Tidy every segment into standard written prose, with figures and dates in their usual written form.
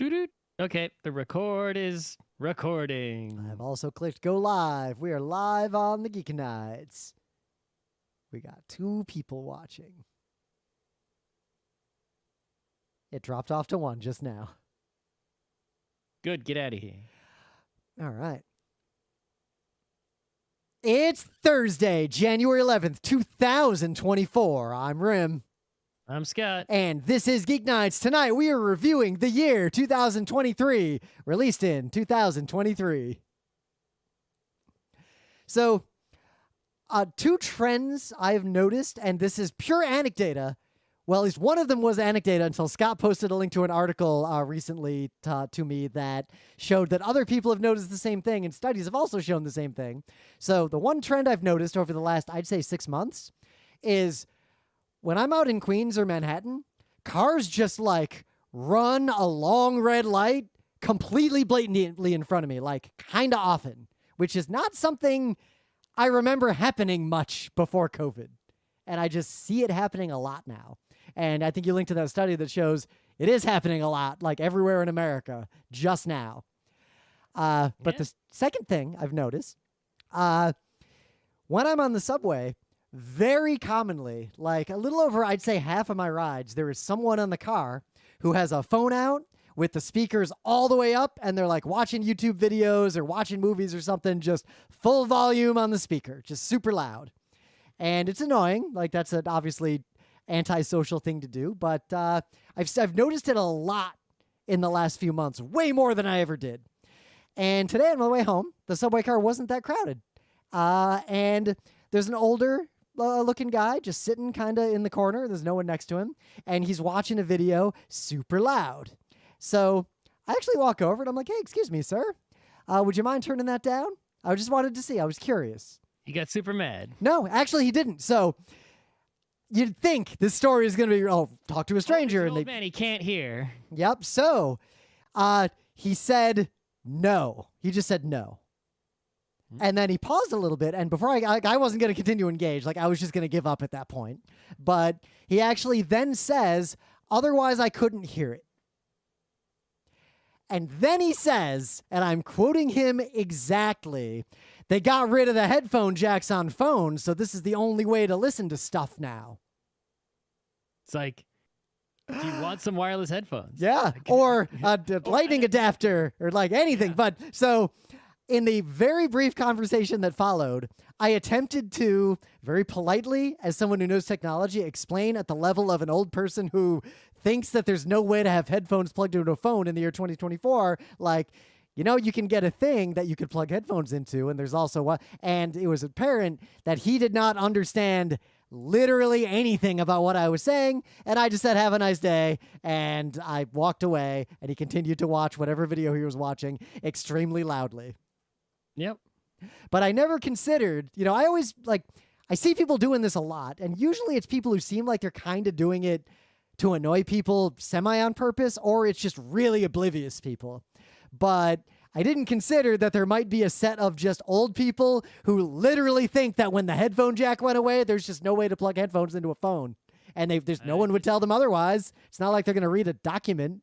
Doo-doo. Okay, the record is recording. I've also clicked go live. We are live on the GeekNights. We got 2 people watching. It dropped off to 1 just now. Good, get out of here. All right. It's Thursday, January 11th, 2024. I'm Rim. I'm Scott. And this is GeekNights. Tonight we are reviewing the year 2023, released in 2023. So, 2 trends I've noticed, and this is pure anecdata. Well, at least one of them was anecdata until Scott posted a link to an article recently to me that showed that other people have noticed the same thing, and studies have also shown the same thing. So the one trend I've noticed over the last, I'd say 6 months, is when I'm out in Queens or Manhattan, cars just like run a long red light completely blatantly in front of me, like kind of often, which is not something I remember happening much before COVID. And I just see it happening a lot now. And I think you linked to that study that shows it is happening a lot, like everywhere in America, just now. But the second thing I've noticed, when I'm on the subway, very commonly, like a little over, I'd say half of my rides, there is someone on the car who has a phone out with the speakers all the way up, and they're like watching YouTube videos or watching movies or something, just full volume on the speaker, just super loud. And it's annoying. Like, that's an obviously antisocial thing to do, but I've noticed it a lot in the last few months, way more than I ever did. And today on my way home, the subway car wasn't that crowded. And there's an older looking guy just sitting kind of in the corner. There's no one next to him. And he's watching a video super loud. So I actually walk over and I'm like, hey, excuse me, sir. Would you mind turning that down? I just wanted to see. I was curious. He got super mad. No, actually he didn't. So you'd think this story is going to be, talk to a stranger. Old man, he can't hear. Yep. So he said no. He just said no. And then he paused a little bit, and before I wasn't going to continue to engage. Like, I was just going to give up at that point. But he actually then says, otherwise I couldn't hear it. And then he says, and I'm quoting him exactly, they got rid of the headphone jacks on phones, so this is the only way to listen to stuff now. It's like, do you want some wireless headphones? Yeah, or a lightning adapter, or like anything. Yeah. But so in the very brief conversation that followed, I attempted to, very politely, as someone who knows technology, explain at the level of an old person who thinks that there's no way to have headphones plugged into a phone in the year 2024, like, you know, you can get a thing that you could plug headphones into, and there's also what, and it was apparent that he did not understand literally anything about what I was saying, and I just said, have a nice day, and I walked away, and he continued to watch whatever video he was watching extremely loudly. Yep. But I never considered, I always, I see people doing this a lot, and usually it's people who seem like they're kind of doing it to annoy people semi on purpose, or it's just really oblivious people. But I didn't consider that there might be a set of just old people who literally think that when the headphone jack went away, there's just no way to plug headphones into a phone. And there's no one would tell them otherwise. It's not like they're going to read a document.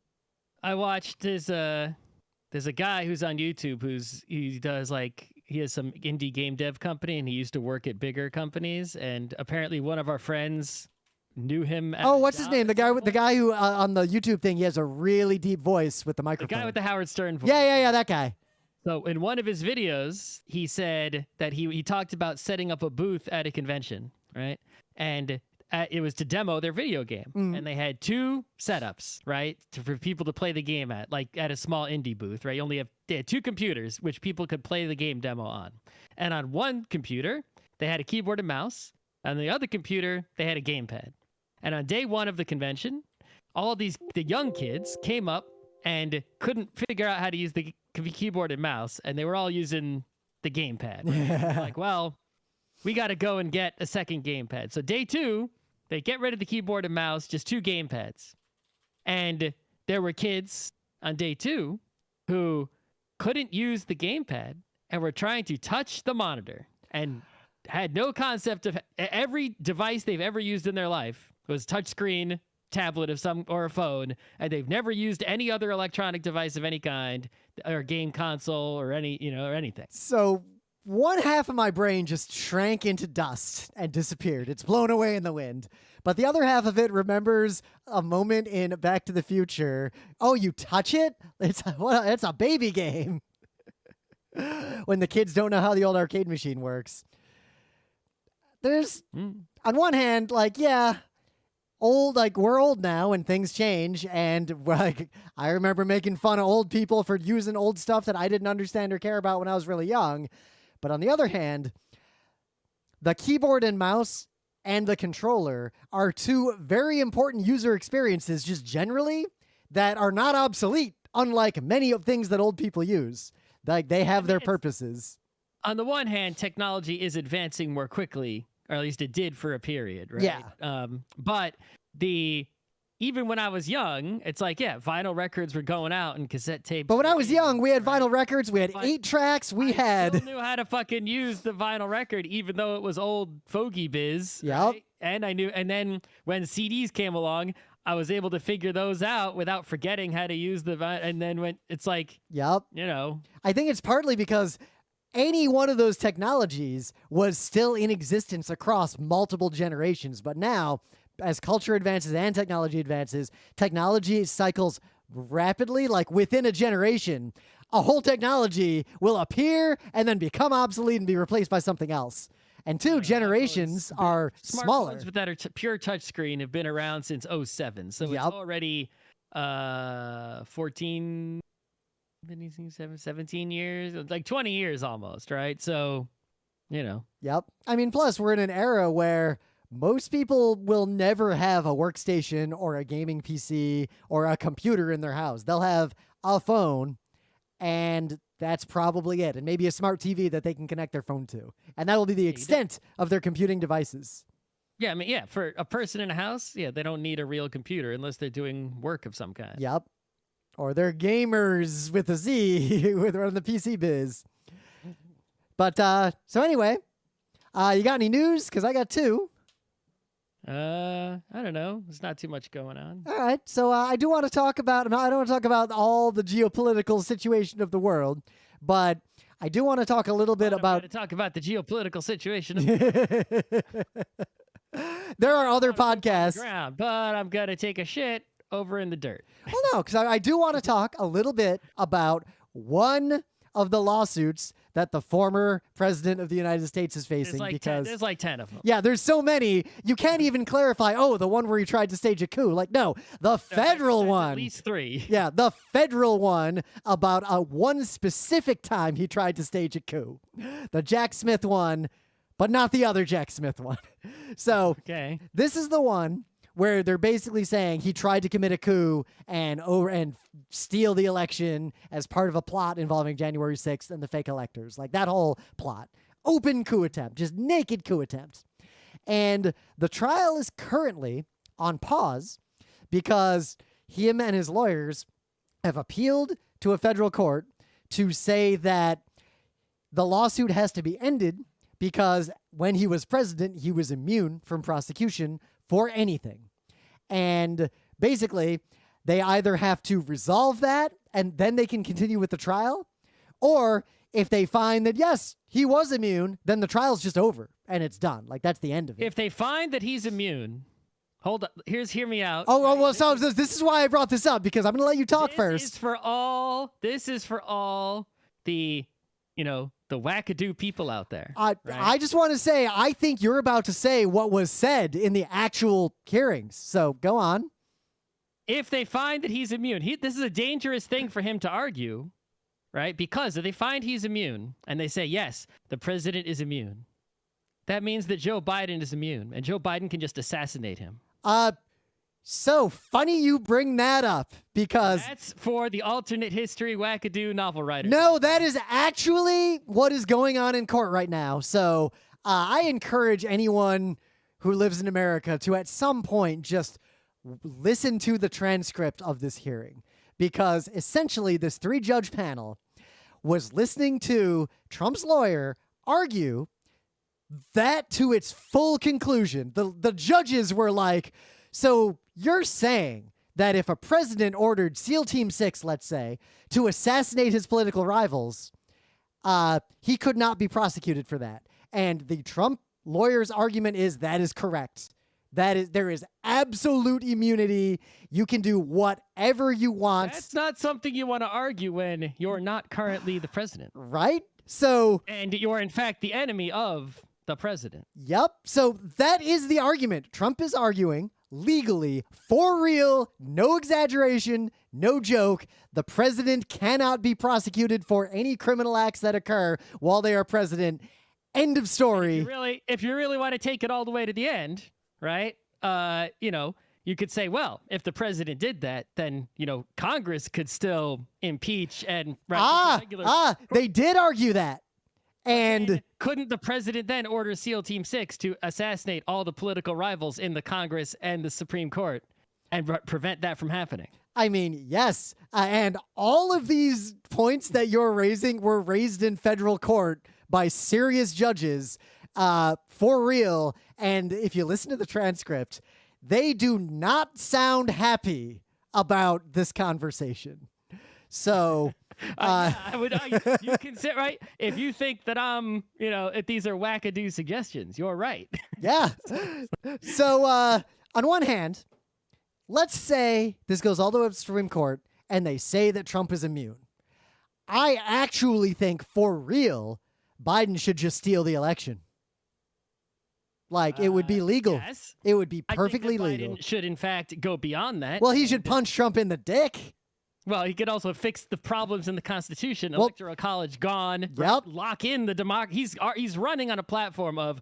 I watched there's a guy who's on YouTube he has some indie game dev company, and he used to work at bigger companies. And apparently one of our friends knew him. What's his name? The guy who on the YouTube thing, he has a really deep voice with the microphone. The guy with the Howard Stern voice. Yeah, that guy. So in one of his videos, he said that he talked about setting up a booth at a convention, right? And it was to demo their video game. And they had 2 setups, right? For people to play the game at, like at a small indie booth, right? They had 2 computers, which people could play the game demo on. And on one computer, they had a keyboard and mouse. On the other computer, they had a gamepad. And on day 1 of the convention, the young kids came up and couldn't figure out how to use the keyboard and mouse, and they were all using the gamepad. Right? Like, well, we got to go and get a second gamepad. So day 2, they get rid of the keyboard and mouse, just 2 gamepads. And there were kids on day 2 who couldn't use the gamepad and were trying to touch the monitor and had no concept of every device they've ever used in their life was touchscreen tablet of some or a phone, and they've never used any other electronic device of any kind, or game console, or or anything. So one half of my brain just shrank into dust and disappeared. It's blown away in the wind. But the other half of it remembers a moment in Back to the Future. Oh, you touch it? It's a baby game. When the kids don't know how the old arcade machine works. There's, on one hand, like, yeah, we're old now and things change. And like, I remember making fun of old people for using old stuff that I didn't understand or care about when I was really young. But on the other hand, the keyboard and mouse and the controller are two very important user experiences just generally that are not obsolete, unlike many of things that old people use. Like, they have their purposes. On the one hand, technology is advancing more quickly, or at least it did for a period, right? Yeah. But even when I was young, it's like, yeah, vinyl records were going out and cassette tapes. But when I was young, we had vinyl records. We had 8 tracks. I still knew how to fucking use the vinyl record, even though it was old fogey biz. Yep. Right? And I knew. And then when CDs came along, I was able to figure those out without forgetting how to use the vinyl. And then when it's like, yep. I think it's partly because any one of those technologies was still in existence across multiple generations. But now, as culture advances and technology advances, technology cycles rapidly. Like, within a generation, a whole technology will appear and then become obsolete and be replaced by something else. And 2 generations are smaller. Smartphones that are pure touchscreen have been around since 2007. So it's already 14, 17 years, like 20 years almost, right? So, Yep. I mean, plus, we're in an era where most people will never have a workstation or a gaming PC or a computer in their house. They'll have a phone, and that's probably it. And maybe a smart TV that they can connect their phone to. And that will be the extent of their computing devices. Yeah, I mean, yeah, for a person in a house, yeah, they don't need a real computer unless they're doing work of some kind. Yep. Or they're gamers with a Z with on the PC biz. But, so anyway, you got any news? Because I got 2. I don't know. There's not too much going on. All right. So I do want to talk about, I don't want to talk about all the geopolitical situation of the world, but I do want to talk a little bit about. To talk about the geopolitical situation. There are other podcasts. But I'm going to take a shit over in the dirt. Well, no, because I do want to talk a little bit about one of the lawsuits that the former president of the United States is facing. There's like 10 of them. Yeah, there's so many. You can't even clarify, the one where he tried to stage a coup. Like, no, the federal one. At least 3. Yeah, the federal one about one specific time he tried to stage a coup. The Jack Smith one, but not the other Jack Smith one. So okay. This is the one where they're basically saying he tried to commit a coup and steal the election as part of a plot involving January 6th and the fake electors. Like, that whole plot. Open coup attempt. Just naked coup attempt. And the trial is currently on pause because him and his lawyers have appealed to a federal court to say that the lawsuit has to be ended because when he was president, he was immune from prosecution for anything. And basically, they either have to resolve that and then they can continue with the trial, or if they find that, yes, he was immune, then the trial's just over and it's done. Like, that's the end of it. If they find that he's immune, hold up. Hear me out. Well, so this is why I brought this up, because I'm going to let you talk first. This is for all the, the wackadoo people out there. I just want to say, I think you're about to say what was said in the actual hearings. So go on. If they find that he's immune, this is a dangerous thing for him to argue, right? Because if they find he's immune and they say, yes, the president is immune, that means that Joe Biden is immune and Joe Biden can just assassinate him. So funny you bring that up, because that's for the alternate history wackadoo novel writer. No, that is actually what is going on in court right now. So I encourage anyone who lives in America to at some point just listen to the transcript of this hearing, because essentially this 3-judge panel was listening to Trump's lawyer argue that to its full conclusion. The judges were like, so you're saying that if a president ordered SEAL Team 6, let's say, to assassinate his political rivals, he could not be prosecuted for that. And the Trump lawyer's argument is that is correct. There is absolute immunity. You can do whatever you want. That's not something you want to argue when you're not currently the president. Right? So, and you're in fact the enemy of the president. Yep. So that is the argument. Trump is arguing legally, for real, no exaggeration, no joke. The president cannot be prosecuted for any criminal acts that occur while they are president. End of story. If you really want to take it all the way to the end, right? You could say, well, if the president did that, then, Congress could still impeach and they did argue that. And couldn't the president then order SEAL Team 6 to assassinate all the political rivals in the Congress and the Supreme Court and prevent that from happening? I mean, yes. And all of these points that you're raising were raised in federal court by serious judges, for real. And if you listen to the transcript, they do not sound happy about this conversation. So... you consider, right? If you think that if these are wackadoo suggestions, you're right. Yeah. So, on one hand, let's say this goes all the way up to the Supreme Court and they say that Trump is immune. I actually think, for real, Biden should just steal the election. Like, it would be legal. Yes. It would be perfectly I think that legal. Biden should, in fact, go beyond that. Well, he should punch Trump in the dick. Well, he could also fix the problems in the Constitution. Electoral college gone. Yep. Lock in the democracy. He's running on a platform of,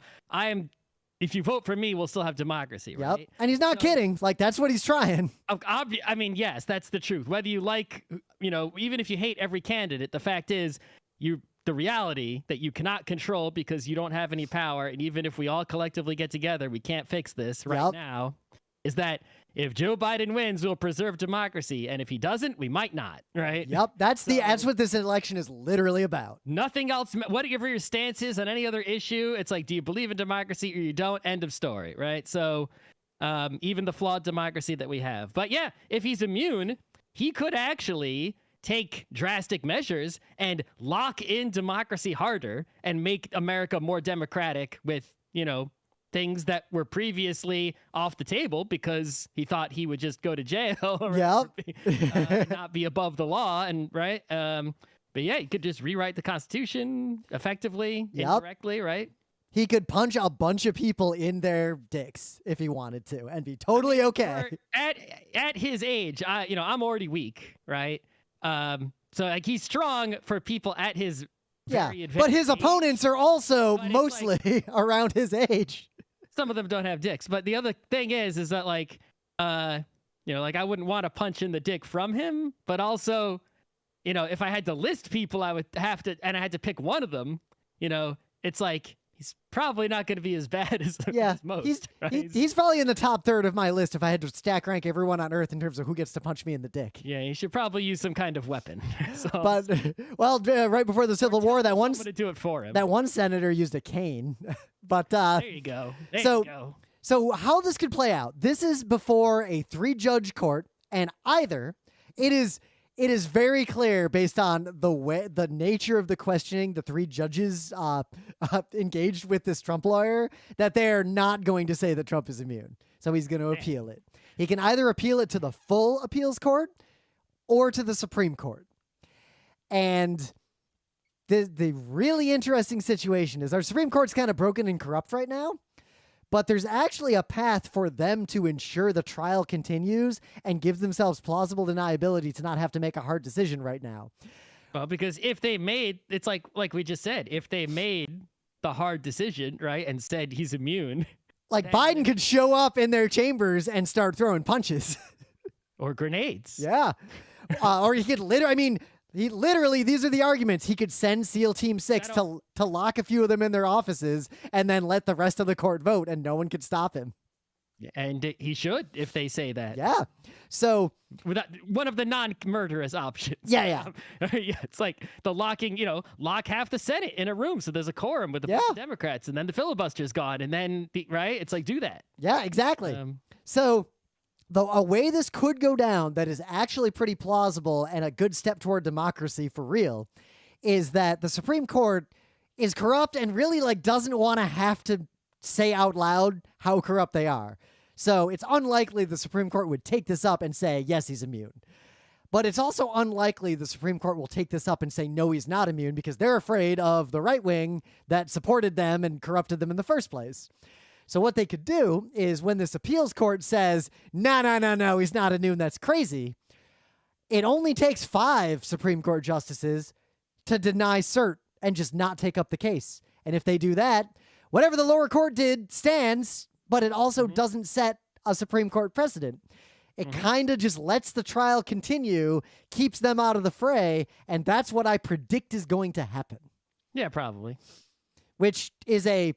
if you vote for me, we'll still have democracy, right? Yep. And he's not kidding. Like, that's what he's trying. I mean, yes, that's the truth. Whether you like, even if you hate every candidate, the fact is, the reality that you cannot control because you don't have any power, and even if we all collectively get together, we can't fix this right now, is that if Joe Biden wins, we'll preserve democracy, and if he doesn't, we might not, right? Yep, that's what this election is literally about. Nothing else. Whatever your stance is on any other issue, it's like, do you believe in democracy or you don't? End of story, right? So even the flawed democracy that we have. But yeah, if he's immune, he could actually take drastic measures and lock in democracy harder and make America more democratic with, things that were previously off the table because he thought he would just go to jail or not be above the law. And right. But yeah, he could just rewrite the Constitution effectively, indirectly, right? He could punch a bunch of people in their dicks if he wanted to and be totally okay. At his age, I'm already weak, right? So like he's strong for people at his very advanced but his age, opponents are also mostly around his age. Some of them don't have dicks, but the other thing is that like, I wouldn't want to punch in the dick from him, but also, if I had to list people, I would have to, and I had to pick one of them, it's like, he's probably not going to be as bad as most. He's probably in the top third of my list if I had to stack rank everyone on Earth in terms of who gets to punch me in the dick. Yeah, you should probably use some kind of weapon. Right before the Civil War, that one to do it for him. That one senator used a cane. But there you go. There you go. So how this could play out? This is before a 3-judge court, and either it is very clear based on the nature of the questioning the 3 judges engaged with this Trump lawyer that they're not going to say that Trump is immune. So he's going to appeal it. He can either appeal it to the full appeals court or to the Supreme Court. And the really interesting situation is our Supreme Court's kind of broken and corrupt right now. But there's actually a path for them to ensure the trial continues and give themselves plausible deniability to not have to make a hard decision right now. Well, because if they made, it's like we just said, if they made the hard decision, right, and said he's immune. Like Biden could show up in their chambers and start throwing punches. Or grenades. Yeah. Or he could literally, these are the arguments. He could send SEAL Team 6 to lock a few of them in their offices and then let the rest of the court vote, and no one could stop him. And he should, if they say that. Yeah. So one of the non-murderous options. Yeah. It's like the locking, lock half the Senate in a room so there's a quorum with the Democrats, and then the filibuster's gone, and then right? It's like, do that. Yeah, exactly. So Though a way this could go down that is actually pretty plausible and a good step toward democracy for real is that the Supreme Court is corrupt and really like doesn't want to have to say out loud how corrupt they are. So it's unlikely the Supreme Court would take this up and say, yes, he's immune. But it's also unlikely the Supreme Court will take this up and say, no, he's not immune, because they're afraid of the right wing that supported them and corrupted them in the first place. So what they could do is when this appeals court says, no, he's not immune, that's crazy, it only takes 5 Supreme Court justices to deny cert and just not take up the case. And if they do that, whatever the lower court did stands, but it also doesn't set a Supreme Court precedent. It kind of just lets the trial continue, keeps them out of the fray, and that's what I predict is going to happen. Yeah, probably. Which is a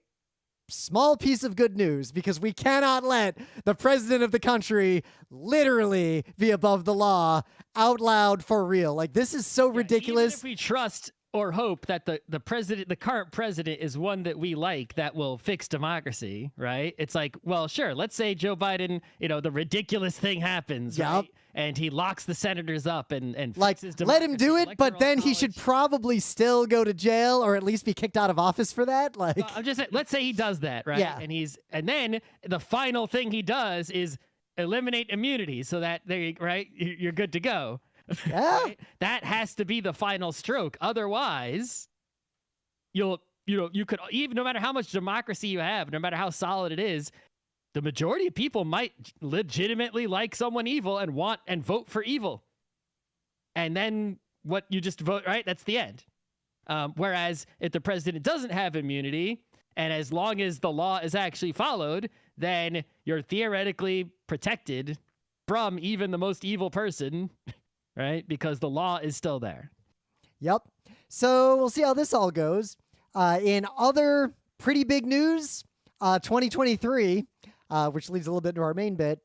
small piece of good news, because we cannot let the president of the country literally be above the law out loud for real. Like, this is so ridiculous. Even if we trust or hope that the current president is one that we like, that will fix democracy, right? It's like, well, sure, let's say Joe Biden, the ridiculous thing happens, right? And he locks the senators up and fixes democracy. Let him do it, but then he should probably still go to jail or at least be kicked out of office for that. Like, well, I'm just saying, let's say he does that, right? Yeah. And then the final thing he does is eliminate immunity, so that you're good to go. Yeah. Right? That has to be the final stroke. Otherwise, you could, even no matter how much democracy you have, no matter how solid it is, the majority of people might legitimately like someone evil and want and vote for evil. And then what you just vote, right? That's the end. Whereas if the president doesn't have immunity, and as long as the law is actually followed, then you're theoretically protected from even the most evil person. Right? Because the law is still there. Yep. So we'll see how this all goes. In other pretty big news, 2023, which leads a little bit to our main bit,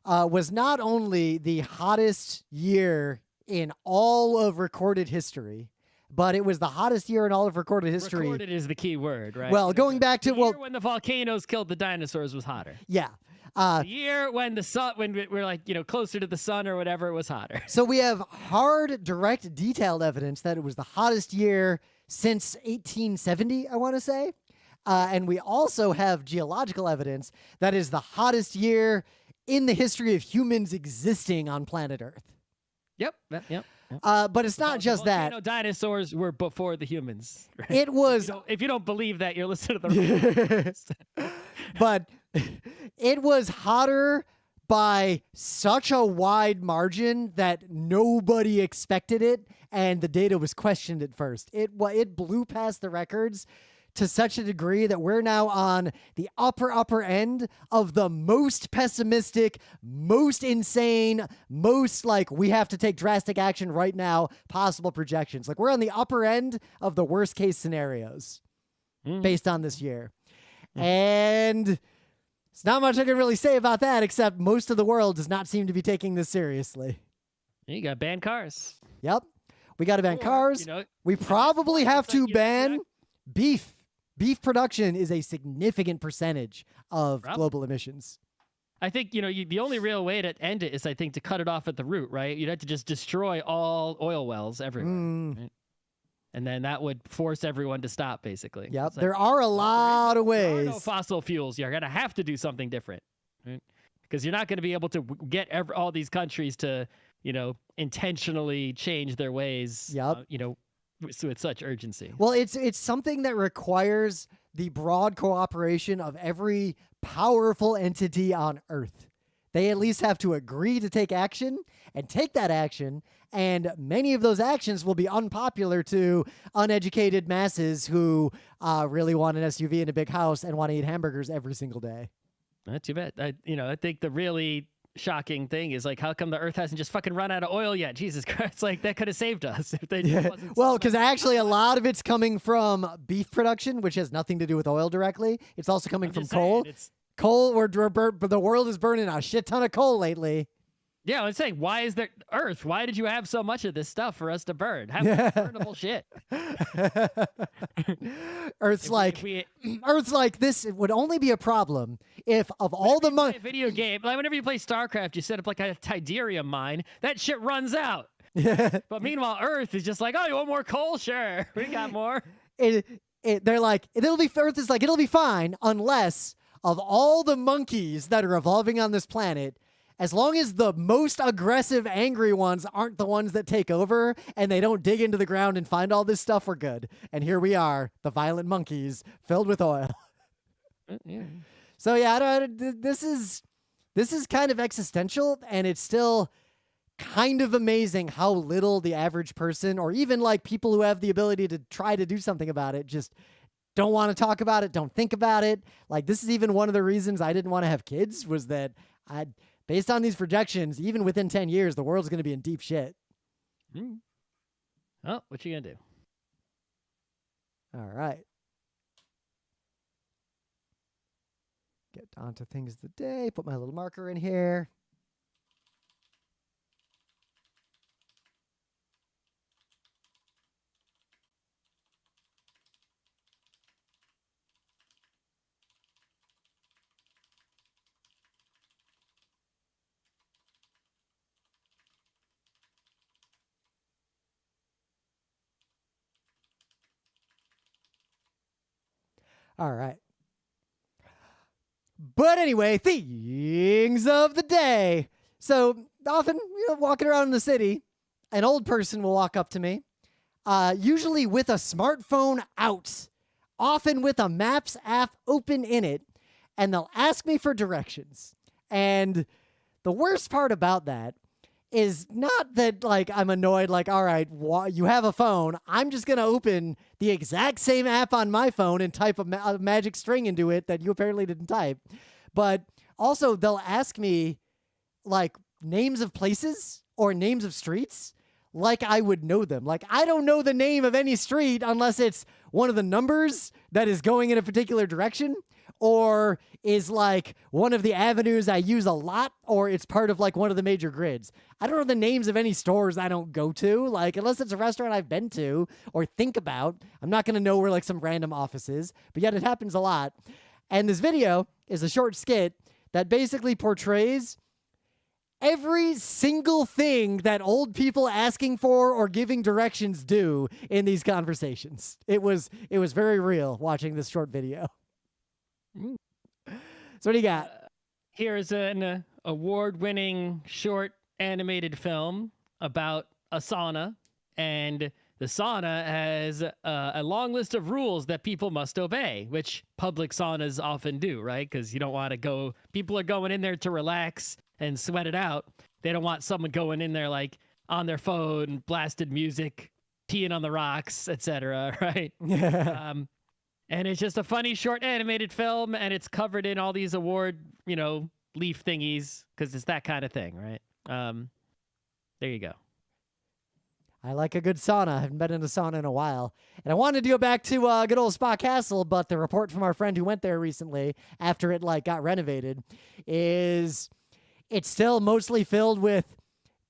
was not only the hottest year in all of recorded history, but it was the hottest year in all of recorded history. Recorded is the key word, right? Well, going back to... The year when the volcanoes killed the dinosaurs was hotter. Yeah. The year when the sun, when we're like, closer to the sun or whatever, it was hotter. So we have hard, direct, detailed evidence that it was the hottest year since 1870, I want to say. And we also have geological evidence that is the hottest year in the history of humans existing on planet Earth. Yep. But it's not just that. Dinosaurs were before the humans. Right? It was... If you don't believe that, you're listening to the wrong But it was hotter by such a wide margin that nobody expected it, and the data was questioned at first. It blew past the records to such a degree that we're now on the upper end of the most pessimistic, most insane, most like we have to take drastic action right now possible projections. Like, we're on the upper end of the worst case scenarios based on this year. And there's not much I can really say about that, except most of the world does not seem to be taking this seriously. You got to ban cars. Yep. We got to ban cars. We probably have to ban beef. Beef production is a significant percentage of global emissions. I think, the only real way to end it is, I think, to cut it off at the root, right? You'd have to just destroy all oil wells everywhere. Right? And then that would force everyone to stop, basically. Yep. There are a lot of ways. There are no fossil fuels. You're going to have to do something different. Right? Because you're not going to be able to get all these countries to, intentionally change their ways, with such urgency. Well, it's something that requires the broad cooperation of every powerful entity on Earth. They at least have to agree to take action and take that action, and many of those actions will be unpopular to uneducated masses who really want an SUV and a big house and want to eat hamburgers every single day. Not too bad. I think the really shocking thing is, like, how come the Earth hasn't just fucking run out of oil yet? Jesus Christ, like, that could have saved us if they wasn't. Well, because actually a lot of it's coming from beef production, which has nothing to do with oil directly. It's also coming from coal. Coal, the world is burning a shit ton of coal lately. Yeah, I was saying, why is there Earth? Why did you have so much of this stuff for us to burn? Have burnable shit. Earth's like, Earth's like, this would only be a problem if of all the money. Video game, like whenever you play StarCraft, you set up like a tidarium mine. That shit runs out. But meanwhile, Earth is just like, oh, you want more coal? Sure, we got more. They're like, Earth is like, it'll be fine unless of all the monkeys that are evolving on this planet, as long as the most aggressive, angry ones aren't the ones that take over and they don't dig into the ground and find all this stuff, we're good. And here we are, the violent monkeys filled with oil. Yeah. So yeah, this is kind of existential, and it's still kind of amazing how little the average person, or even like people who have the ability to try to do something about it, just don't want to talk about it, don't think about it. Like, this is even one of the reasons I didn't want to have kids, was that based on these projections, even within 10 years, the world's going to be in deep shit. Oh, what you gonna do? All right. Get on to things of the day. Put my little marker in here. All right. But anyway, things of the day. So often, walking around in the city, an old person will walk up to me, usually with a smartphone out, often with a Maps app open in it, and they'll ask me for directions. And the worst part about that is not that, like, I'm annoyed, like, all right, you have a phone. I'm just going to open the exact same app on my phone and type a magic string into it that you apparently didn't type. But also, they'll ask me, like, names of places or names of streets like I would know them. Like, I don't know the name of any street unless it's one of the numbers that is going in a particular direction, or is like one of the avenues I use a lot, or it's part of like one of the major grids. I don't know the names of any stores I don't go to. Like, unless it's a restaurant I've been to or think about, I'm not going to know where like some random office is, but yet it happens a lot. And this video is a short skit that basically portrays every single thing that old people asking for or giving directions do in these conversations. It was very real watching this short video. So what do you got? Here's an award-winning short animated film about a sauna, and the sauna has a long list of rules that people must obey, which public saunas often do, right? Because you don't want to go... People are going in there to relax and sweat it out. They don't want someone going in there like on their phone, blasted music, peeing on the rocks, etc. Right? Yeah. And it's just a funny short animated film, and it's covered in all these award, leaf thingies, because it's that kind of thing, right? There you go. I like a good sauna. I haven't been in a sauna in a while. And I wanted to go back to good old Spa Castle, but the report from our friend who went there recently, after it like got renovated, is it's still mostly filled with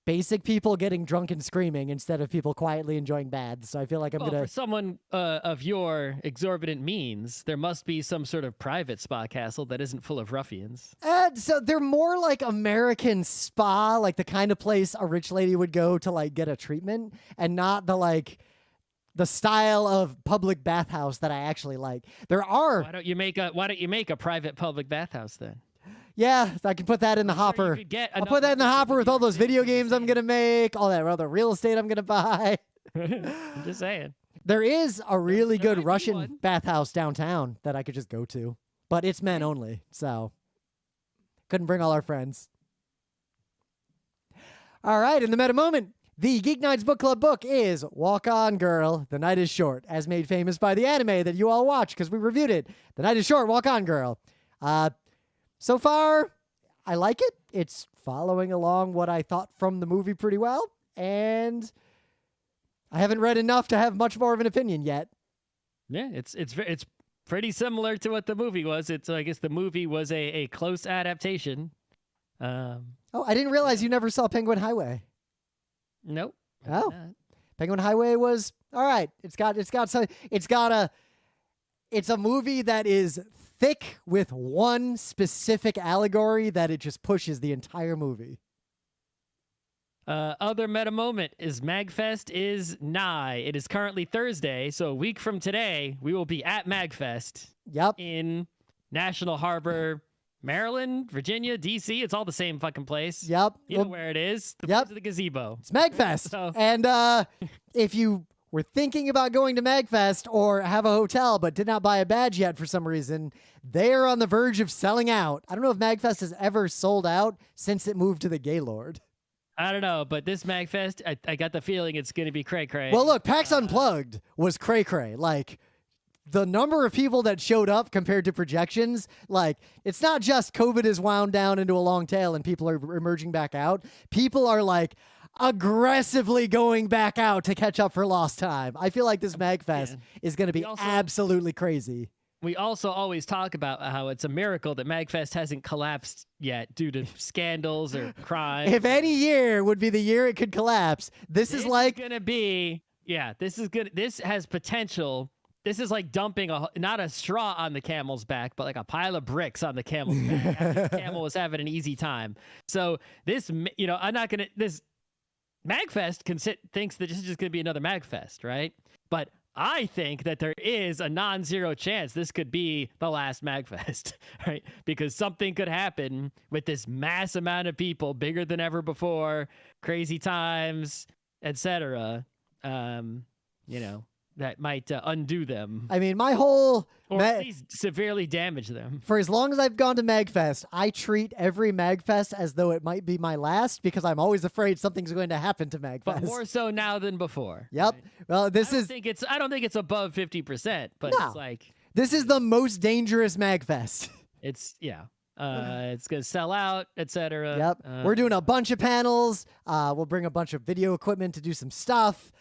basic people getting drunk and screaming instead of people quietly enjoying baths. So I feel like I'm for someone of your exorbitant means, there must be some sort of private spa castle that isn't full of ruffians. So they're more like American spa, like the kind of place a rich lady would go to like get a treatment, and not the style of public bathhouse that I actually like. There are. Why don't you make a private public bathhouse then? Yeah, I can put that in the hopper. I'll put that in the hopper with all those video games I'm going to make, all that other real estate I'm going to buy. I'm just saying. There is a really good Russian bathhouse downtown that I could just go to, but it's men only, so couldn't bring all our friends. All right, in the meta moment, the GeekNights Book Club book is Walk On Girl, The Night is Short, as made famous by the anime that you all watch because we reviewed it. The Night is Short, Walk On Girl. So far, I like it. It's following along what I thought from the movie pretty well, and I haven't read enough to have much more of an opinion yet. Yeah, it's pretty similar to what the movie was. I guess the movie was a close adaptation. Oh, I didn't realize you never saw Penguin Highway. Nope. Oh, Penguin Highway was all right. It's a movie that is thick with one specific allegory that it just pushes the entire movie. Other meta moment is MagFest is nigh. It is currently Thursday, so a week from today, we will be at MagFest. Yep. In National Harbor, Maryland, Virginia, DC. It's all the same fucking place. Yep. You know where it is. The place of the gazebo. It's MagFest. So, and if you were thinking about going to MagFest or have a hotel but did not buy a badge yet for some reason, they are on the verge of selling out. I don't know if MagFest has ever sold out since it moved to the Gaylord. I don't know, but this MagFest, I got the feeling it's going to be cray-cray. Well, look, PAX Unplugged was cray-cray. Like, the number of people that showed up compared to projections, like, it's not just COVID is wound down into a long tail and people are emerging back out. People are, like, aggressively going back out to catch up for lost time. I feel like this MagFest is going to be absolutely crazy. We also always talk about how it's a miracle that MagFest hasn't collapsed yet due to scandals or crime. If any year would be the year it could collapse, this is going to be, this is good. This has potential. This is like dumping not a straw on the camel's back, but like a pile of bricks on the camel's back. After the camel was having an easy time. So this, I'm not going to, this MagFest thinks that this is just going to be another MagFest, right? But I think that there is a non-zero chance this could be the last MagFest, right? Because something could happen with this mass amount of people, bigger than ever before, crazy times, etc. That might undo them. I mean, my whole... Or at least severely damage them. For as long as I've gone to MagFest, I treat every MagFest as though it might be my last because I'm always afraid something's going to happen to MagFest. But more so now than before. Yep. Right? Well, I don't think it's above 50%, but no. It's like... This is the most dangerous MagFest. It's going to sell out, etc. Yep. We're doing a bunch of panels. We'll bring a bunch of video equipment to do some stuff.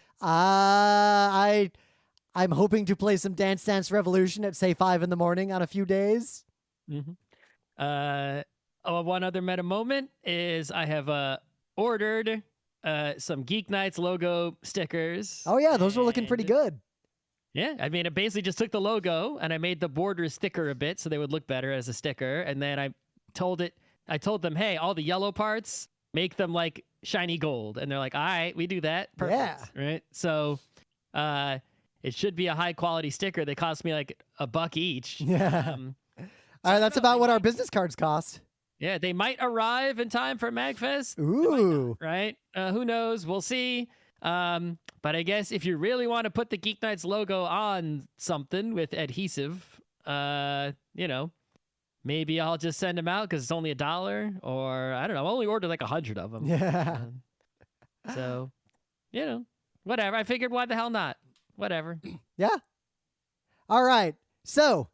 I'm hoping to play some Dance Dance Revolution at, say, 5 in the morning on a few days. Mm-hmm. One other meta moment is I have ordered some GeekNights logo stickers. Oh, yeah. Those were looking pretty good. Yeah. I mean, I basically just took the logo and I made the borders thicker a bit so they would look better as a sticker. And then I told them, hey, all the yellow parts, make them like shiny gold. And they're like, all right, we do that. Perfect. Yeah. Right. So, it should be a high quality sticker. They cost me like $1 each. Yeah. All right, that's about what our business cards cost. Yeah, they might arrive in time for MagFest. Ooh. Right? Who knows? We'll see. But I guess if you really want to put the GeekNights logo on something with adhesive, maybe I'll just send them out because it's only $1, or I don't know. I'll only order like 100 of them. Yeah. So, whatever. I figured, why the hell not? Whatever. Yeah. All right. So,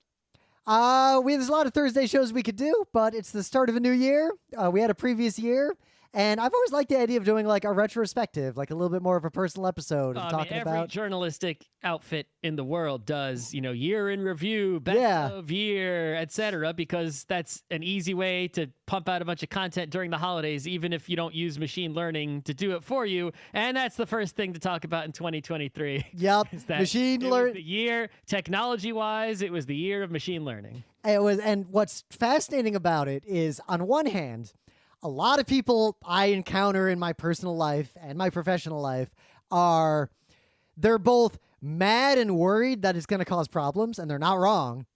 there's a lot of Thursday shows we could do, but it's the start of a new year. We had a previous year, and I've always liked the idea of doing like a retrospective, like a little bit more of a personal episode and talking every about journalistic outfit in the world does, year in review, best of year, etc. Because that's an easy way to pump out a bunch of content during the holidays, even if you don't use machine learning to do it for you. And that's the first thing to talk about in 2023. Yep, machine learning. The year, technology-wise, it was the year of machine learning. It was, and what's fascinating about it is, on one hand, a lot of people I encounter in my personal life and my professional life they're both mad and worried that it's going to cause problems, and they're not wrong,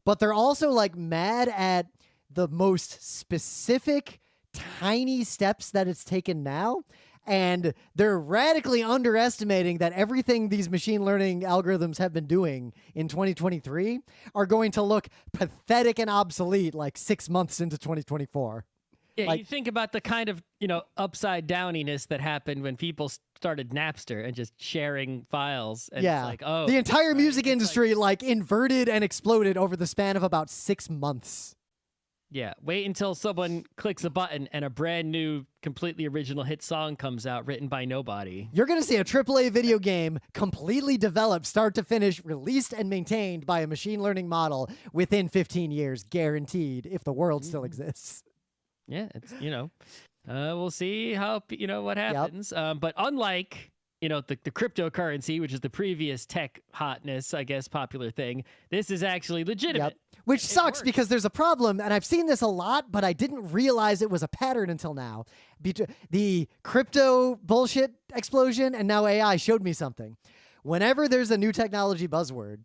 but they're also like mad at the most specific, tiny steps that it's taken now. And they're radically underestimating that everything these machine learning algorithms have been doing in 2023 are going to look pathetic and obsolete like 6 months into 2024. Yeah, you think about the kind of, upside downiness that happened when people started Napster and just sharing files. And it's like, oh. The entire music industry like inverted and exploded over the span of about 6 months. Yeah, wait until someone clicks a button and a brand new, completely original hit song comes out written by nobody. You're going to see a AAA video game completely developed, start to finish, released and maintained by a machine learning model within 15 years, guaranteed, if the world still exists. Yeah, it's, We'll see how what happens. But unlike the cryptocurrency, which is the previous tech hotness, I guess, popular thing, this is actually legitimate. Which It sucks works. because there's a problem, and I've seen this a lot, but I didn't realize it was a pattern until now. The crypto bullshit explosion and now AI showed me something. Whenever there's a new technology buzzword,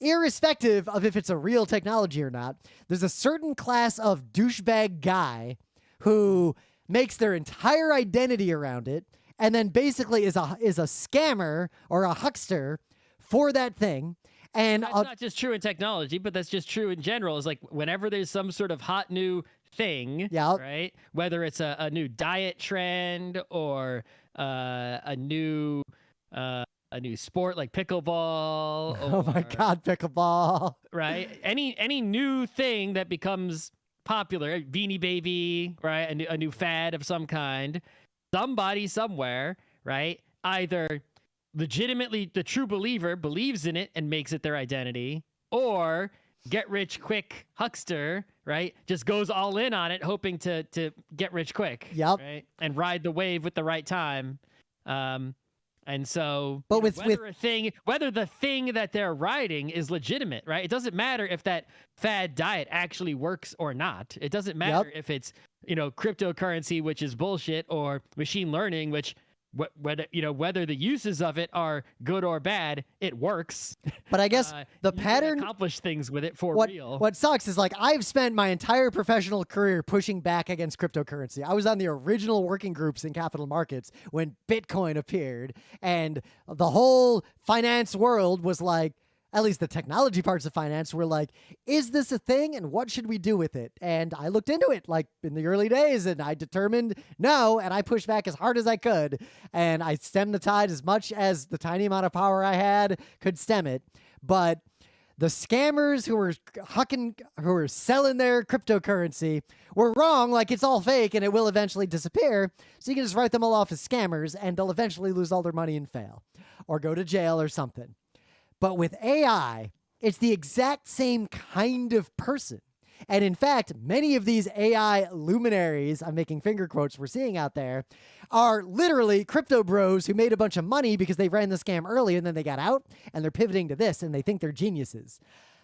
irrespective of if it's a real technology or not, there's a certain class of douchebag guy who makes their entire identity around it and then basically is a scammer or a huckster for that thing. And that's not just true in technology, but that's just true in general. Is like whenever there's some sort of hot new thing, right? Whether it's a new diet trend or a new sport like pickleball. Oh my God, pickleball! Right? Any new thing that becomes popular, Beanie Baby, right? A new fad of some kind. Somebody somewhere, right? Either legitimately the true believer believes in it and makes it their identity, or get rich quick huckster, right? Just goes all in on it, hoping to get rich quick. Right? And ride the wave with the right time. And so, but whether the thing that they're riding is legitimate, right? It doesn't matter if that fad diet actually works or not. It doesn't matter if it's cryptocurrency, which is bullshit, or machine learning, which whether the uses of it are good or bad, it works. But I guess the you pattern can accomplish things with it for real. What sucks is like I've spent my entire professional career pushing back against cryptocurrency. I was on the original working groups in capital markets when Bitcoin appeared, and the whole finance world was like, at least the technology parts of finance were like, is this a thing and what should we do with it? And I looked into it like in the early days and I determined no, and I pushed back as hard as I could. And I stemmed the tide as much as the tiny amount of power I had could stem it. But the scammers who were selling their cryptocurrency were wrong. Like it's all fake and it will eventually disappear. So you can just write them all off as scammers and they'll eventually lose all their money and fail or go to jail or something. But with AI, it's the exact same kind of person. And in fact, many of these AI luminaries, I'm making finger quotes, we're seeing out there, are literally crypto bros who made a bunch of money because they ran the scam early and then they got out and they're pivoting to this and they think they're geniuses.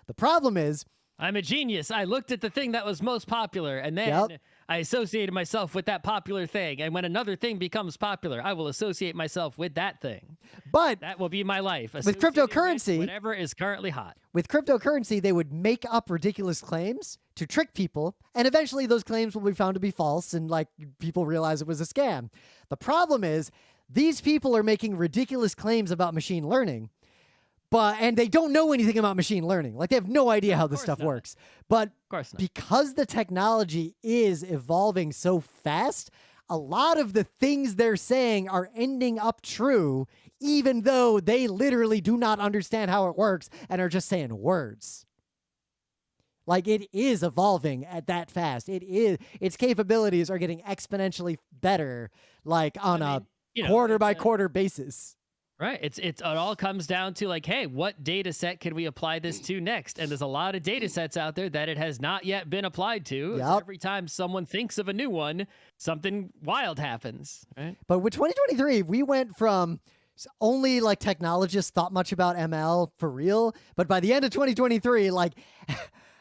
The problem is, I'm a genius. I looked at the thing that was most popular and then I associated myself with that popular thing. And when another thing becomes popular, I will associate myself with that thing. But that will be my life. With cryptocurrency, whatever is currently hot. With cryptocurrency, they would make up ridiculous claims to trick people. And eventually those claims will be found to be false. And like people realize it was a scam. The problem is these people are making ridiculous claims about machine learning. And they don't know anything about machine learning. Like they have no idea how this stuff works. But because the technology is evolving so fast, a lot of the things they're saying are ending up true, even though they literally do not understand how it works and are just saying words. Like it is evolving at that fast. Its capabilities are getting exponentially better, like on a quarter by quarter basis. Right. It all comes down to like, hey, what data set can we apply this to next? And there's a lot of data sets out there that it has not yet been applied to. Every time someone thinks of a new one, something wild happens. Right. But with 2023, we went from only like technologists thought much about ML for real. But by the end of 2023, like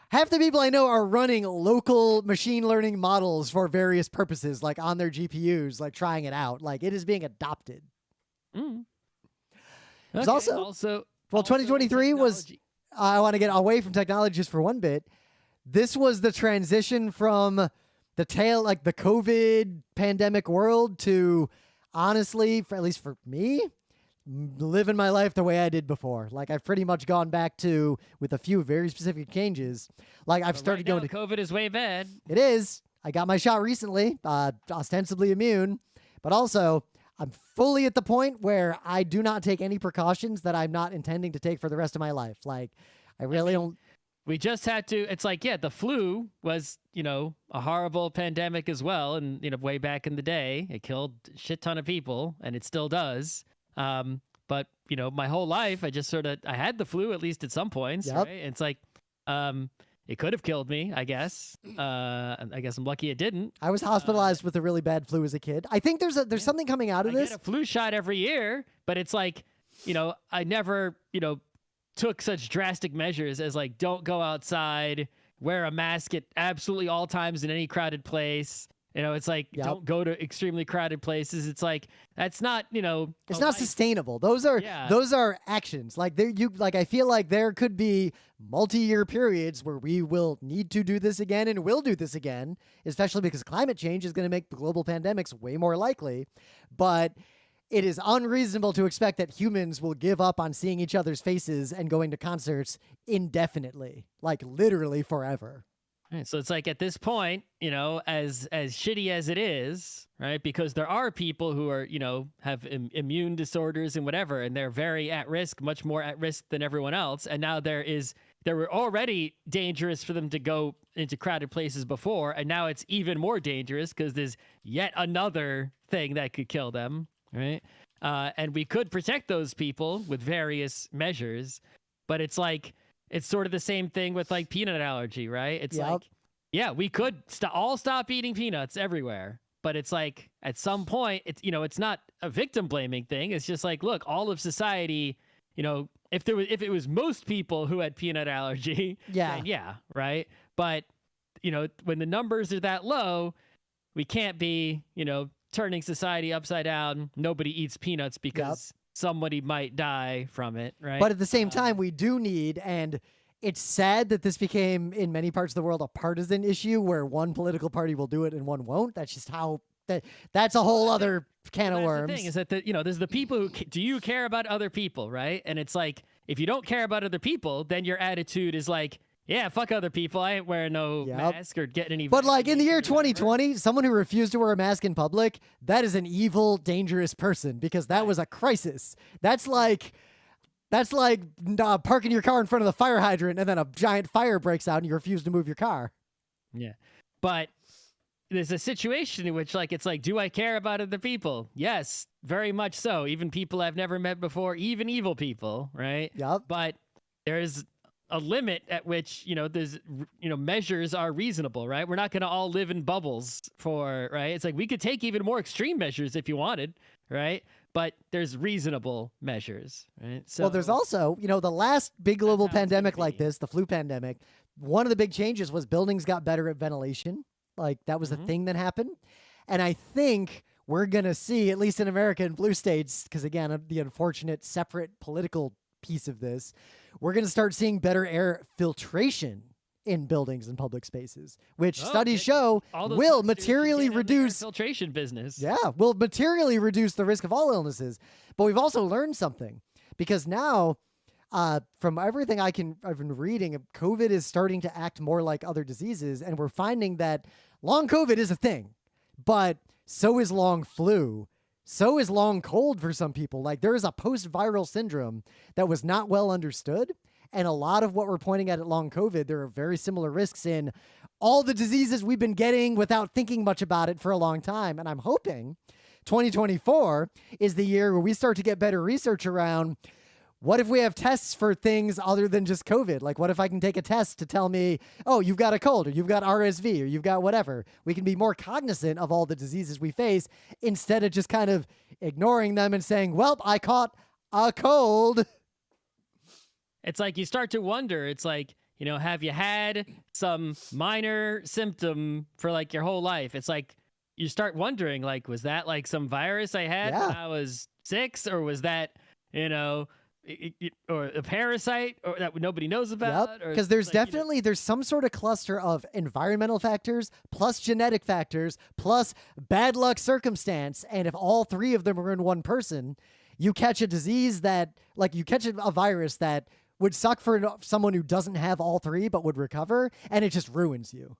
half the people I know are running local machine learning models for various purposes, like on their GPUs, like trying it out. Like it is being adopted. There's also 2023 was, I want to get away from technology just for one bit. This was the transition from the COVID pandemic world to, honestly, at least for me, living my life the way I did before. Like I've pretty much gone back to, with a few very specific changes. Like I've started going to COVID is way bad. It is. I got my shot recently, ostensibly immune, but also I'm fully at the point where I do not take any precautions that I'm not intending to take for the rest of my life. Like, I really don't. We just had to, it's like, yeah, the flu was, a horrible pandemic as well. And, way back in the day, it killed a shit ton of people and it still does. But, my whole life, I just I had the flu at least at some points. Right? It's like, it could have killed me, I guess. I guess I'm lucky it didn't. I was hospitalized with a really bad flu as a kid. I think there's something coming out of I this. get a flu shot every year, but it's like, I never, took such drastic measures as like, don't go outside, wear a mask at absolutely all times in any crowded place. It's like, don't go to extremely crowded places. It's like, that's not, it's not sustainable. Those are actions. Like I feel like there could be multi-year periods where we will need to do this again and will do this again, especially because climate change is going to make global pandemics way more likely. But it is unreasonable to expect that humans will give up on seeing each other's faces and going to concerts indefinitely, like literally forever. Right, so it's like at this point, as shitty as it is, right? Because there are people who are, have immune disorders and whatever, and they're very at risk, much more at risk than everyone else. And now they were already dangerous for them to go into crowded places before, and now it's even more dangerous because there's yet another thing that could kill them, right? And we could protect those people with various measures, but it's like, it's sort of the same thing with like peanut allergy, right? It's like, yeah, we could all stop eating peanuts everywhere, but it's like at some point, it's not a victim blaming thing. It's just like, look, all of society, if it was most people who had peanut allergy, then yeah, right. But when the numbers are that low, we can't be, turning society upside down. Nobody eats peanuts because somebody might die from it, right? But at the same time, we do need, and it's sad that this became, in many parts of the world, a partisan issue where one political party will do it and one won't. That's just how, that's a whole other can of worms. The thing is that, there's the people who, do you care about other people, right? And it's like, if you don't care about other people, then your attitude is like, yeah, fuck other people. I ain't wearing no mask or getting any. But like in the year 2020, someone who refused to wear a mask in public, that is an evil, dangerous person because that was a crisis. That's like parking your car in front of the fire hydrant and then a giant fire breaks out and you refuse to move your car. Yeah. But there's a situation in which like, it's like, do I care about other people? Yes, very much so. Even people I've never met before, even evil people, right? Yep. But there's a limit at which, there's, measures are reasonable, right? We're not going to all live in bubbles right? It's like we could take even more extreme measures if you wanted, right? But there's reasonable measures, right? So, well, there's also, the last big global pandemic like this, the flu pandemic, one of the big changes was buildings got better at ventilation. Like that was the thing that happened. And I think we're going to see, at least in America and blue states, because again, the unfortunate separate political piece of this, we're going to start seeing better air filtration in buildings and public spaces, which studies show will materially reduce filtration business. Yeah, will materially reduce the risk of all illnesses. But we've also learned something because now, from everything I've been reading, COVID is starting to act more like other diseases, and we're finding that long COVID is a thing, but so is long flu. So is long cold for some people. Like there is a post-viral syndrome that was not well understood. And a lot of what we're pointing at long COVID, there are very similar risks in all the diseases we've been getting without thinking much about it for a long time. And I'm hoping 2024 is the year where we start to get better research around what if we have tests for things other than just COVID? Like, what if I can take a test to tell me, oh, you've got a cold or you've got RSV or you've got whatever? We can be more cognizant of all the diseases we face instead of just kind of ignoring them and saying, well, I caught a cold. It's like you start to wonder, it's like, have you had some minor symptom for like your whole life? It's like you start wondering, like, was that like some virus I had when I was 6 or was that, or a parasite or that nobody knows about? Because there's definitely there's some sort of cluster of environmental factors plus genetic factors plus bad luck circumstance. And if all three of them are in one person, you catch a disease that you catch a virus that would suck for someone who doesn't have all three but would recover, and it just ruins you.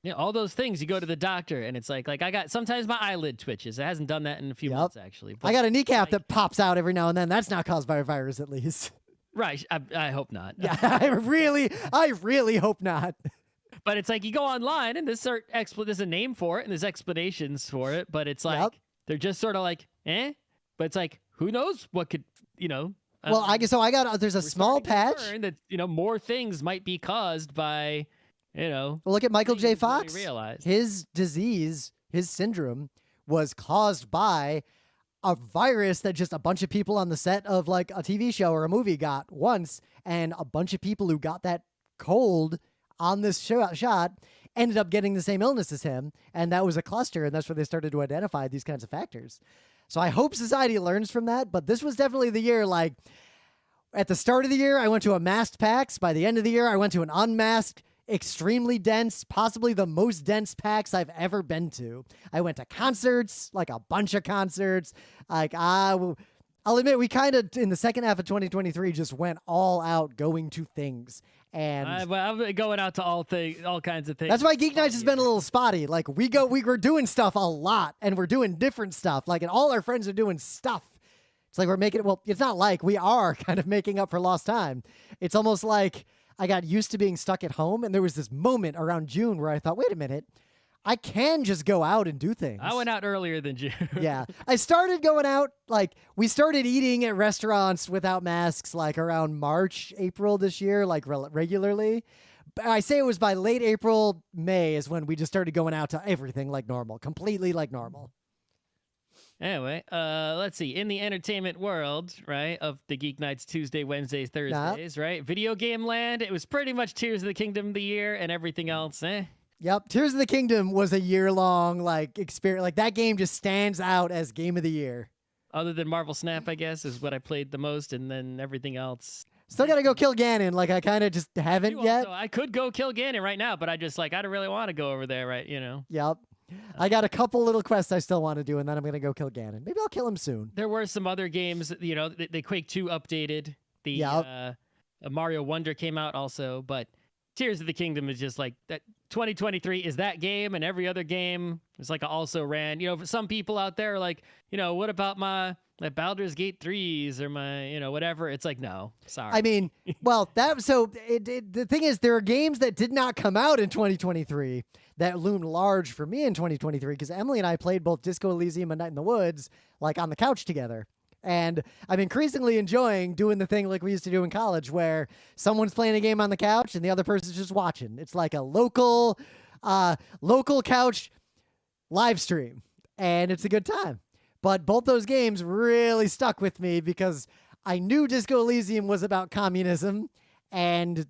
Yeah, all those things. You go to the doctor, and it's like I got sometimes my eyelid twitches. It hasn't done that in a few months actually. But I got a kneecap that pops out every now and then. That's not caused by a virus, at least. Right. I hope not. Yeah, I really hope not. But it's like you go online, and there's a name for it, and there's explanations for it, but it's like they're just sort of like, eh. But it's like, who knows what could, Well, there's a small patch that more things might be caused by Well, look at Michael J. things really Fox. realized. His disease, his syndrome, was caused by a virus that just a bunch of people on the set of like a TV show or a movie got once, and a bunch of people who got that cold on this shot ended up getting the same illness as him, and that was a cluster, and that's where they started to identify these kinds of factors. So I hope society learns from that, but this was definitely the year, like, at the start of the year, I went to a masked PAX. By the end of the year, I went to an unmasked, extremely dense, possibly the most dense PAX I've ever been to. I went to concerts, like a bunch of concerts. Like, I'll admit, we kind of, in the second half of 2023, just went all out going to things. And I'm going out to all kinds of things. that's why GeekNights has been a little spotty. Like, we were doing stuff a lot, and we're doing different stuff. Like, and all our friends are doing stuff. It's like we're making it, well, it's not like we are kind of making up for lost time. It's almost like I got used to being stuck at home, and there was this moment around June where I thought, wait a minute, I can just go out and do things. I went out earlier than June. Yeah. I started going out, like, we started eating at restaurants without masks, like, around March, April this year, like, regularly. I say it was by late April, May is when we just started going out to everything like normal, completely like normal. Anyway, let's see. In the entertainment world, right, of the Geek Nights Tuesday, Wednesdays, Thursdays, right? Video game land, it was pretty much Tears of the Kingdom of the year, and everything else, Yep. Tears of the Kingdom was a year-long, like, experience. Like, that game just stands out as game of the year. Other than Marvel Snap, I guess, is what I played the most, and then everything else. Still gotta go kill Ganon. Like, I kind of just haven't yet. I could go kill Ganon right now, but I just, like, I don't really want to go over there, right, Yep. I got a couple little quests I still want to do, and then I'm going to go kill Ganon. Maybe I'll kill him soon. There were some other games, the Quake 2 updated. The Mario Wonder came out also, but Tears of the Kingdom is just like that. 2023 is that game, and every other game is like also ran. For some people out there are like, what about my Baldur's Gate 3s or my, whatever. It's like, no, sorry. I mean, well, the thing is, there are games that did not come out in 2023 that loomed large for me in 2023, because Emily and I played both Disco Elysium and Night in the Woods, like, on the couch together. And I'm increasingly enjoying doing the thing like we used to do in college, where someone's playing a game on the couch and the other person's just watching. It's like a local couch live stream, and it's a good time. But both those games really stuck with me because I knew Disco Elysium was about communism and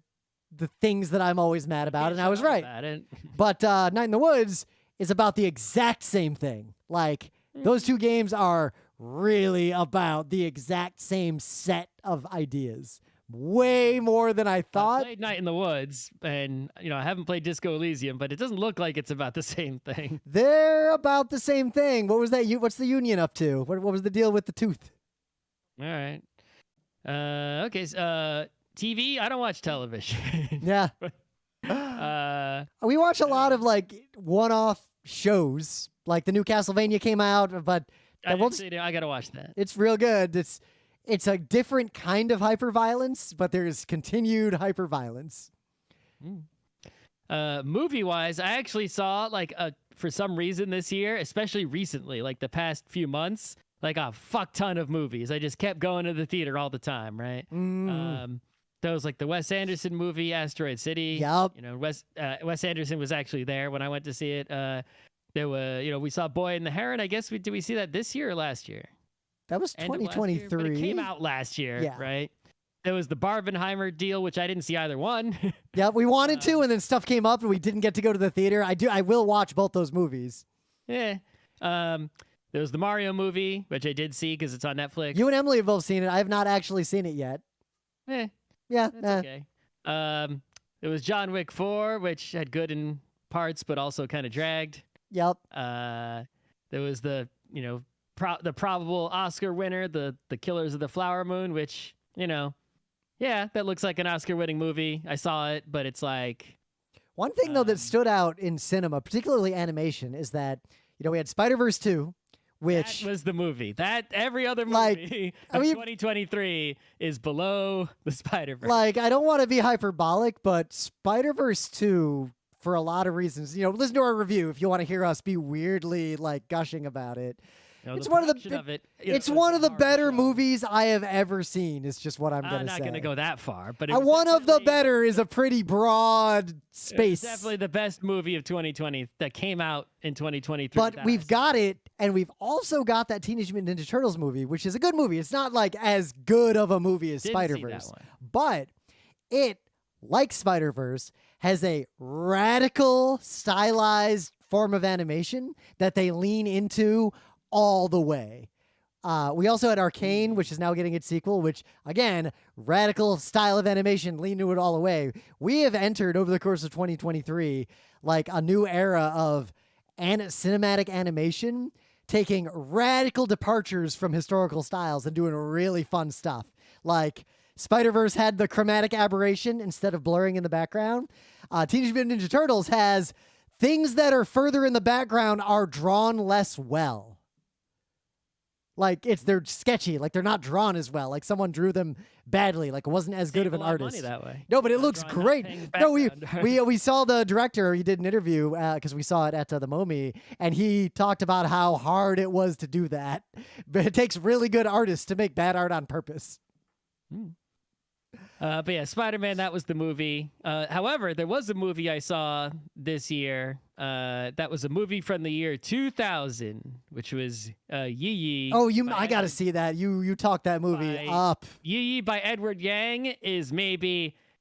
the things that I'm always mad about, and I was right. But Night in the Woods is about the exact same thing. Like, those two games are really about the exact same set of ideas. Way more than I thought. I played Night in the Woods, and I haven't played Disco Elysium, but it doesn't look like it's about the same thing. They're about the same thing. What was that? What's the Union up to? What was the deal with the tooth? All right. Okay. TV. I don't watch television. Yeah. We watch a lot of like one-off shows. Like the new Castlevania came out, but I gotta watch that. It's real good. It's a different kind of hyperviolence, but there's continued hyperviolence. Movie-wise, I actually saw for some reason this year, especially recently, like the past few months, like a fuck ton of movies. I just kept going to the theater all the time, right? There was like the Wes Anderson movie, Asteroid City. Yep. Wes Anderson was actually there when I went to see it. There were, we saw Boy and the Heron. I guess did we see that this year or last year? That was 2023. It came out last year, yeah. Right? There was the Barbenheimer deal, which I didn't see either one. Yeah, we wanted to, and then stuff came up, and we didn't get to go to the theater. I will watch both those movies. Yeah. There was the Mario movie, which I did see because it's on Netflix. You and Emily have both seen it. I have not actually seen it yet. Yeah. That's okay. There was John Wick 4, which had good in parts, but also kind of dragged. Yep. There was the probable Oscar winner, the Killers of the Flower Moon, which, that looks like an Oscar-winning movie. I saw it, but it's like... One thing, though, that stood out in cinema, particularly animation, is that, we had Spider-Verse 2, which... That was the movie. That every other movie of 2023 is below the Spider-Verse. Like, I don't want to be hyperbolic, but Spider-Verse 2, for a lot of reasons, listen to our review if you want to hear us be weirdly, gushing about it. You know, It's the one of the production of it. it's was one of the hard better show. movies I have ever seen. Is just what I'm I'm gonna not say. gonna go that far, but it was One of the definitely- better is a pretty broad It was space. definitely the best movie of 2020 that came out in 2023. But that we've I saw. got it, and we've also got that Teenage Mutant Ninja Turtles movie, which is a good movie. It's not like as good of a movie as Didn't see that Spider-Verse, one. but it, like Spider-Verse, has a radical, stylized form of animation that they lean into all the way. We also had Arcane, which is now getting its sequel, which, again, radical style of animation, lean into it all the way. We have entered, over the course of 2023, like a new era of cinematic animation, taking radical departures from historical styles and doing really fun stuff. Like, Spider-Verse had the chromatic aberration instead of blurring in the background. Teenage Mutant Ninja Turtles has things that are further in the background are drawn less well. Like, they're sketchy. Like, they're not drawn as well. Like, someone drew them badly. Like, it wasn't as good of an Save a lot artist. money that way. No, but it Not looks drawing that great. thing No, background. we saw the director. He did an interview because we saw it at the MoMI, and he talked about how hard it was to do that. But it takes really good artists to make bad art on purpose. But yeah, Spider-Man, that was the movie. However, there was a movie I saw this year. That was a movie from the year 2000, which was Yi Yi. Oh, I got to see that. You talked that movie up. Yi Yi by Edward Yang is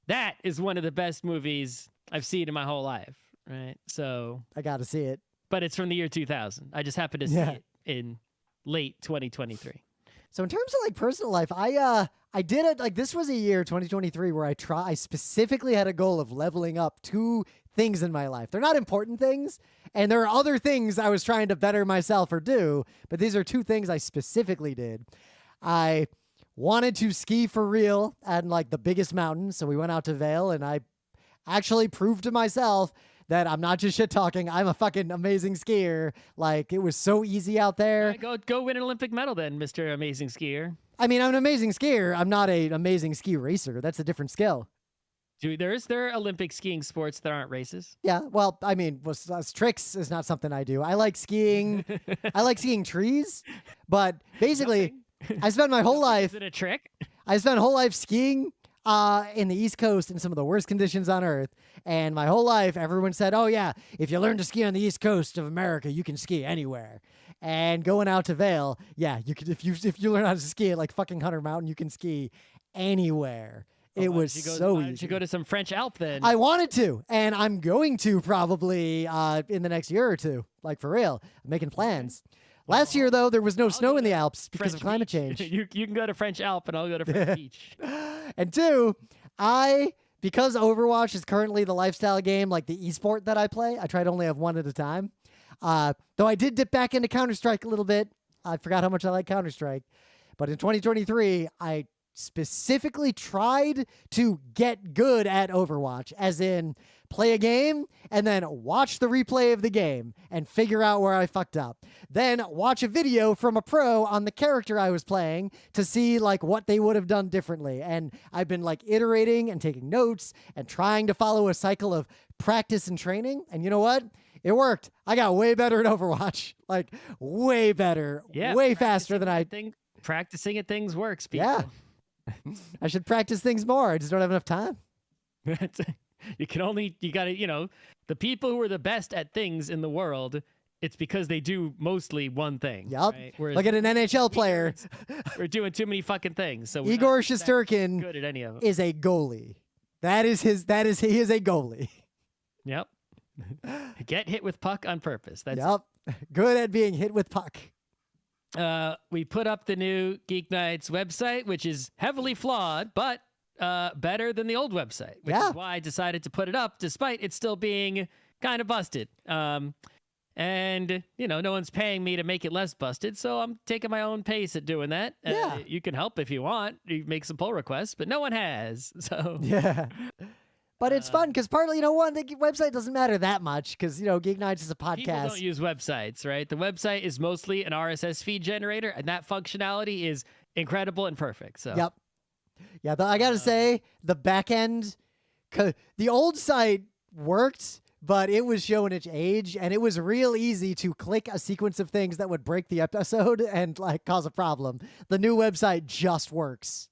that is one of the best movies I've seen in my whole life, right? So I got to see it. but it's from the year 2000. I just happened to see it in late 2023. So in terms of like personal life, I did it like this was a year 2023 where I specifically had a goal of leveling up 2 things in my life. They're not important things, and there are other things I was trying to better myself or do, but these are 2 things I specifically did. I wanted to ski for real at like the biggest mountain, so we went out to Vail, and I actually proved to myself that I'm not just shit talking. I'm a fucking amazing skier. Like, it was so easy out there. Go win an Olympic medal then, Mr. Amazing Skier. I mean, I'm an amazing skier. I'm not an amazing ski racer. That's a different skill. Dude, there are Olympic skiing sports that aren't races. Yeah, well, I mean, tricks is not something I do. I like skiing. I like skiing trees, but basically, I spent my whole life. Is it a trick? I spent a whole life skiing in the East Coast in some of the worst conditions on Earth. And my whole life, everyone said, "Oh yeah, if you learn to ski on the East Coast of America, you can ski anywhere." And going out to Vail, yeah, you could if you learn how to ski at like fucking Hunter Mountain, you can ski anywhere. It was so Why easy. don't you go to some French Alp then? I wanted to, and I'm going to probably in the next year or 2, like for real. I'm making plans. Last year, though, there was no snow in the Alps because of climate change. You can go to French Alp, and I'll go to French Beach. And 2, because Overwatch is currently the lifestyle game, like the esport that I play, I try to only have one at a time. Though I did dip back into Counter-Strike a little bit. I forgot how much I like Counter-Strike. But in 2023, I specifically tried to get good at Overwatch, as in play a game and then watch the replay of the game and figure out where I fucked up. Then watch a video from a pro on the character I was playing to see like what they would have done differently. And I've been like iterating and taking notes and trying to follow a cycle of practice and training. And you know what? It worked. I got way better at Overwatch. Like way better. Yeah, way faster than I think. Practicing at things works, people. Yeah. I should practice things more. I just don't have enough time. You gotta, the people who are the best at things in the world, it's because they do mostly one thing. Yep. Right? Look at an NHL player. We're doing too many fucking things. So Igor Shesterkin good at any of them. is a goalie. He is a goalie. Yep. Get hit with puck on purpose. That's Yep. Good at being hit with puck. We put up the new GeekNights website, which is heavily flawed, but better than the old website, which is why I decided to put it up, despite it still being kind of busted. And, no one's paying me to make it less busted, so I'm taking my own pace at doing that. Yeah. You can help if you want. You make some pull requests, but no one has. So Yeah. But it's fun because partly, the website doesn't matter that much because, GeekNights is a podcast. People don't use websites, right? The website is mostly an RSS feed generator, and that functionality is incredible and perfect. So Yep. Yeah, I got to say, the back end, the old site worked, but it was showing its age, and it was real easy to click a sequence of things that would break the episode and like cause a problem. The new website just works.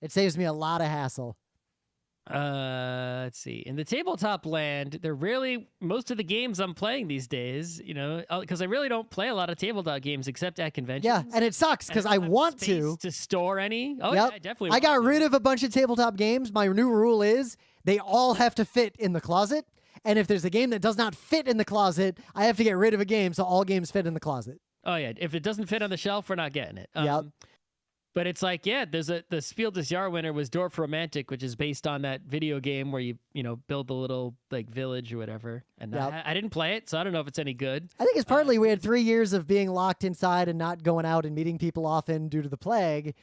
It saves me a lot of hassle. Let's see. In the tabletop land, most of the games I'm playing these days, because I really don't play a lot of tabletop games except at conventions. Yeah, and it sucks because I want to store any. Oh, yep. yeah, I definitely. I got rid of a bunch of tabletop games. My new rule is they all have to fit in the closet. And if there's a game that does not fit in the closet, I have to get rid of a game so all games fit in the closet. Oh, yeah. If it doesn't fit on the shelf, we're not getting it. Yep. But it's like, yeah, the Spiel des Jahres winner was Dorf Romantic, which is based on that video game where you build the little like village or whatever. And I didn't play it, so I don't know if it's any good. I think it's partly we had 3 years of being locked inside and not going out and meeting people often due to the plague.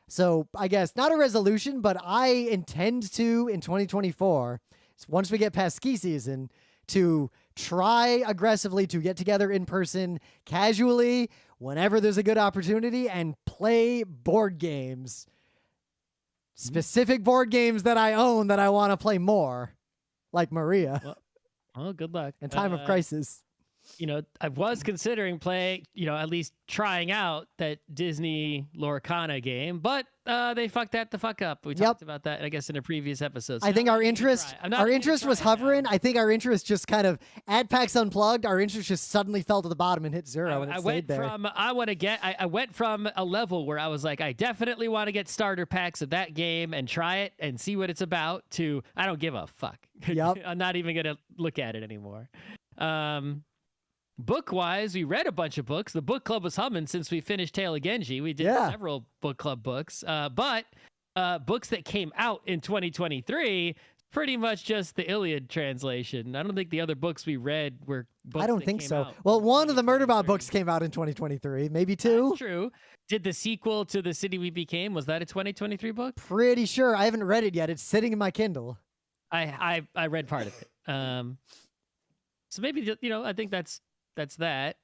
So I guess not a resolution, but I intend to, in 2024, once we get past ski season, to try aggressively to get together in person casually whenever there's a good opportunity and play board games. Specific board games that I own that I want to play more, like Maria. Well, good luck. In time of crisis. I was considering playing, at least trying out that Disney Lorcana game, but they fucked that the fuck up. We talked about that, I guess, in a previous episode. So I think our interest was hovering. Now. I think our interest just kind of, at PAX Unplugged, our interest just suddenly fell to the bottom and hit zero, and it stayed there. I went from a level where I was like, I definitely want to get starter packs of that game and try it and see what it's about, to I don't give a fuck. Yep. I'm not even going to look at it anymore. Book-wise, we read a bunch of books. The book club was humming since we finished Tale of Genji. We did several book club books. But books that came out in 2023, pretty much just the Iliad translation. I don't think the other books we read were books I don't that think came so. out Well, one of the Murderbot books came out in 2023. Maybe two. That's true. Did the sequel to The City We Became, was that a 2023 book? Pretty sure. I haven't read it yet. It's sitting in my Kindle. I read part of it. So maybe, I think that's that.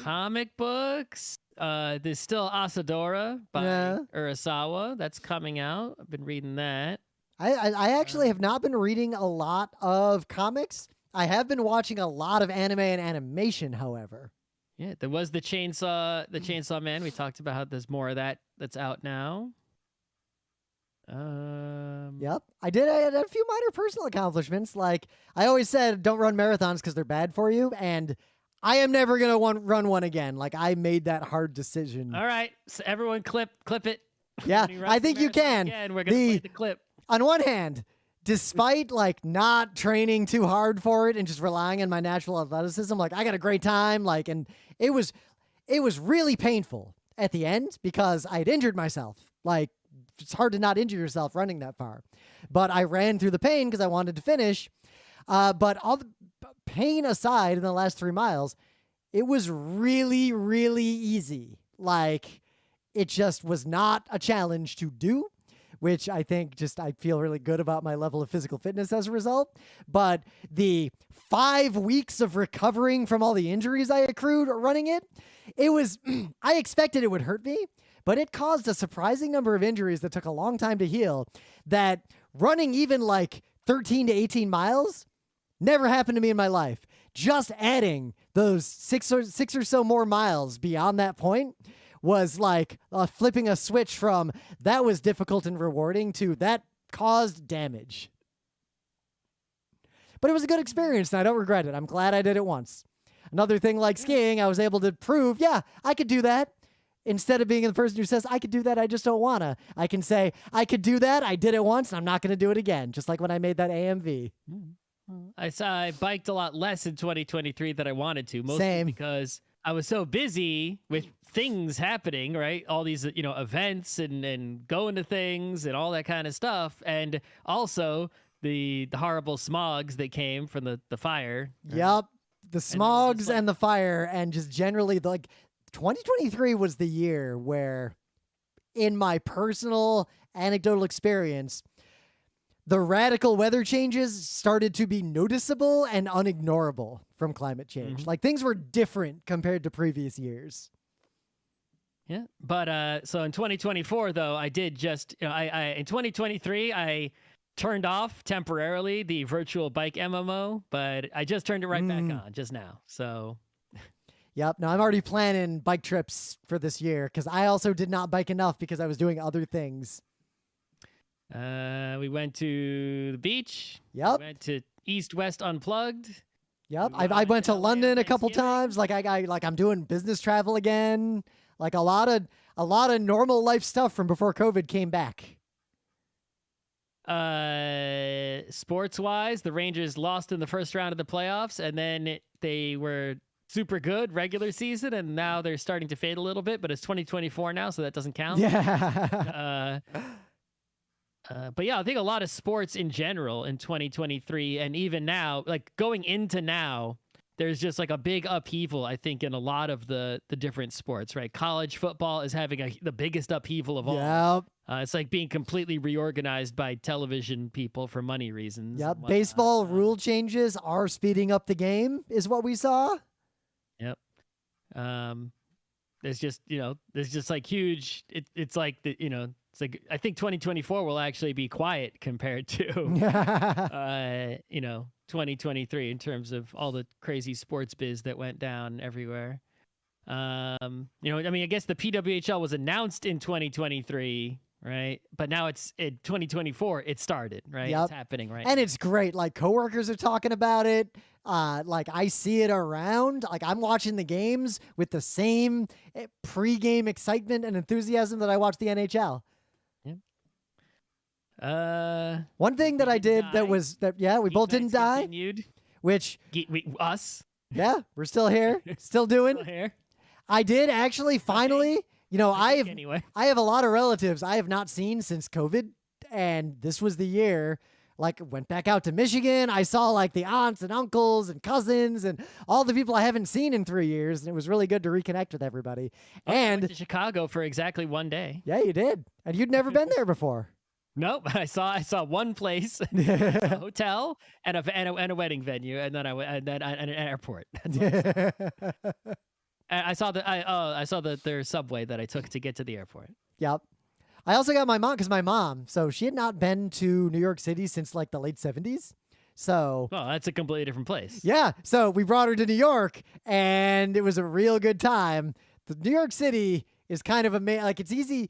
Comic books. There's still Asadora by Urasawa. That's coming out. I've been reading that. I actually have not been reading a lot of comics. I have been watching a lot of anime and animation, however. Yeah, there was the Chainsaw Man. We talked about how there's more of that that's out now. Yep. I had a few minor personal accomplishments. Like, I always said, don't run marathons because they're bad for you. And I am never going to run one again. Like, I made that hard decision. All right. So everyone clip it. Yeah, I think you can. Again, we're going to play the clip. On one hand, despite like not training too hard for it and just relying on my natural athleticism, like I got a great time. Like, and it was really painful at the end because I had injured myself. Like, it's hard to not injure yourself running that far. But I ran through the pain because I wanted to finish. But all the pain aside, in the last 3 miles, it was really, really easy. Like, it just was not a challenge to do, which I think I feel really good about my level of physical fitness as a result. But the 5 weeks of recovering from all the injuries I accrued running it was, I expected it would hurt me. But it caused a surprising number of injuries that took a long time to heal, that running even like 13 to 18 miles never happened to me in my life. Just adding those six or so more miles beyond that point was like flipping a switch from that was difficult and rewarding to that caused damage. But it was a good experience, and I don't regret it. I'm glad I did it once. Another thing like skiing, I was able to prove, yeah, I could do that. Instead of being the person who says, I could do that, I just don't wanna. I can say, I could do that, I did it once, and I'm not gonna do it again. Just like when I made that AMV. I biked a lot less in 2023 than I wanted to, mostly because I was so busy with things happening, right? All these, events and going to things and all that kind of stuff. And also the horrible smogs that came from the fire. Yep. The smogs and the fire, and just generally, like, 2023 was the year where, in my personal anecdotal experience, the radical weather changes started to be noticeable and unignorable from climate change. Like, things were different compared to previous years. Yeah. But so in 2024, though, I did just, in 2023, I turned off temporarily the virtual bike MMO, but I just turned it right back on just now. So, yep. No, I'm already planning bike trips for this year because I also did not bike enough because I was doing other things. We went to the beach. Yep. We went to East West Unplugged. Yep. We I went to LA on London a couple Thanksgiving. times. Like I'm doing business travel again. Like a lot of normal life stuff from before COVID came back. Sports wise, the Rangers lost in the first round of the playoffs, and then they were super good regular season, and now they're starting to fade a little bit, but it's 2024 now, so that doesn't count. Yeah. But yeah, I think a lot of sports in general in 2023, and even now, like going into now, there's just like a big upheaval, I think, in a lot of the different sports, right? College football is having the biggest upheaval of all. Yep. It's like being completely reorganized by television people for money reasons. Yep. and whatnot. Baseball rule changes are speeding up the game, is what we saw. Yep. There's just, there's just like huge, it's like, it's like, I think 2024 will actually be quiet compared to, 2023 in terms of all the crazy sports biz that went down everywhere. I guess the PWHL was announced in 2023, right? But now it's in 2024, it started, right? Yep. It's happening right And now. it's great. Like coworkers are talking about it. Like I see it around. Like I'm watching the games with the same pre-game excitement and enthusiasm that I watch the NHL. One thing that I did die. we both didn't die, Continued. which Us we're still here, still doing. still here. I did actually finally, Anyway. I have a lot of relatives I have not seen since COVID, and this was the year. Like went back out to Michigan. I saw like the aunts and uncles and cousins and all the people I haven't seen in 3 years, and it was really good to reconnect with everybody. I And went to Chicago for exactly one day. yeah, you did, and you'd never been there before. Nope, I saw one place, a hotel, and a wedding venue, and then an airport. That's all. I saw their subway that I took to get to the airport. Yep. I also got my mom because my mom, so she had not been to New York City since like the late 70s. So Oh, that's a completely different place. yeah, so we brought her to New York, and it was a real good time. The New York City is kind of like it's easy.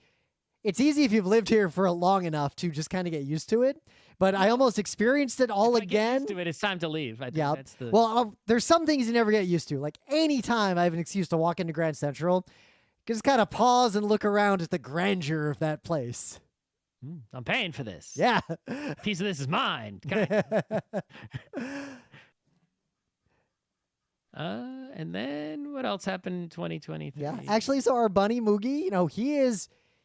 It's easy if you've lived here for long enough to just kind of get used to it. But I almost experienced it all If I get again. used to it, it's time to leave. I think Yeah. that's the. Well, there's some things you never get used to. Like anytime I have an excuse to walk into Grand Central, just kind of pause and look around at the grandeur of that place. I'm paying for this. Yeah. A piece of this is mine. Kinda. And then what else happened in 2023? Yeah. Actually, so our bunny Moogie,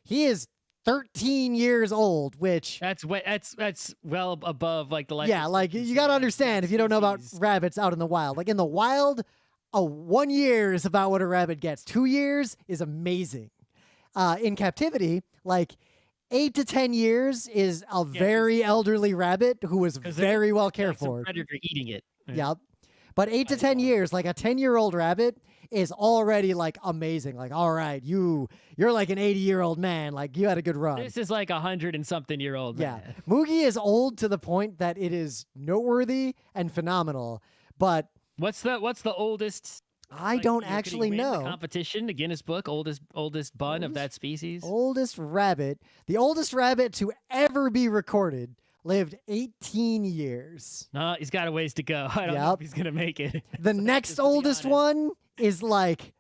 he is 13 years old, which That's well above like the life. yeah, like you got to understand if you don't know about species. rabbits out in the wild. Like in the wild, 1 year is about what a rabbit gets. 2 years is amazing. In captivity, like 8 to 10 years is a very elderly rabbit who was 'Cause they're very well like cared some for. predator eating it. Yep. But 8 to 10 years, like a 10-year-old rabbit is already like amazing. Like, all right, you're like an 80-year-old man. Like you had a good run. This is like 100-and-something-year-old Yeah. man. Moogie is old to the point that it is noteworthy and phenomenal. But What's the oldest? I like, don't could he actually win the know. competition, the Guinness Book, oldest bun of that species. Oldest rabbit. The oldest rabbit to ever be recorded lived 18 years. No, he's got a ways to go. I don't know Yep. if he's gonna make it. The next just to be oldest honest. one is like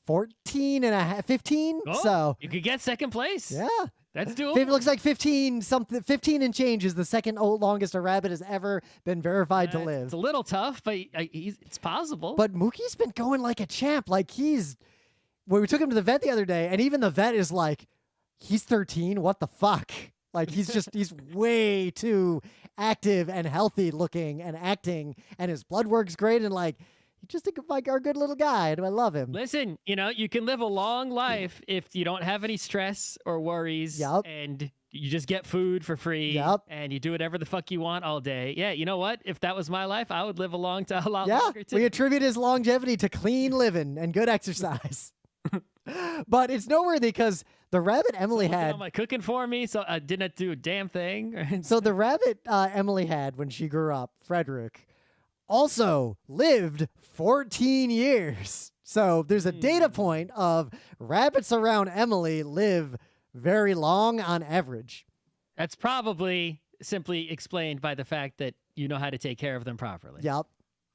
14 and a half, 15. Oh, So you could get second place. yeah. That's doable. It looks like 15 and change is the second longest a rabbit has ever been verified to live. It's a little tough, but it's possible. But Mookie's been going like a champ. Like when we took him to the vet the other day, and even the vet is like, he's 13. What the fuck? Like he's way too active and healthy looking and acting, and his blood work's great, and like he's just like our good little guy, and I love him. Listen, you can live a long life if you don't have any stress or worries, Yep. and you just get food for free, Yep. and you do whatever the fuck you want all day. Yeah, you know what? If that was my life, I would live a lot Yeah, longer too. we attribute his longevity to clean living and good exercise. But it's noteworthy because the rabbit Emily Someone did had. all my cooking for me, so I didn't do a damn thing. So the rabbit Emily had when she grew up, Frederick, also lived 14 years. So there's a data point of rabbits around Emily live very long on average. That's probably simply explained by the fact that you know how to take care of them properly. Yep.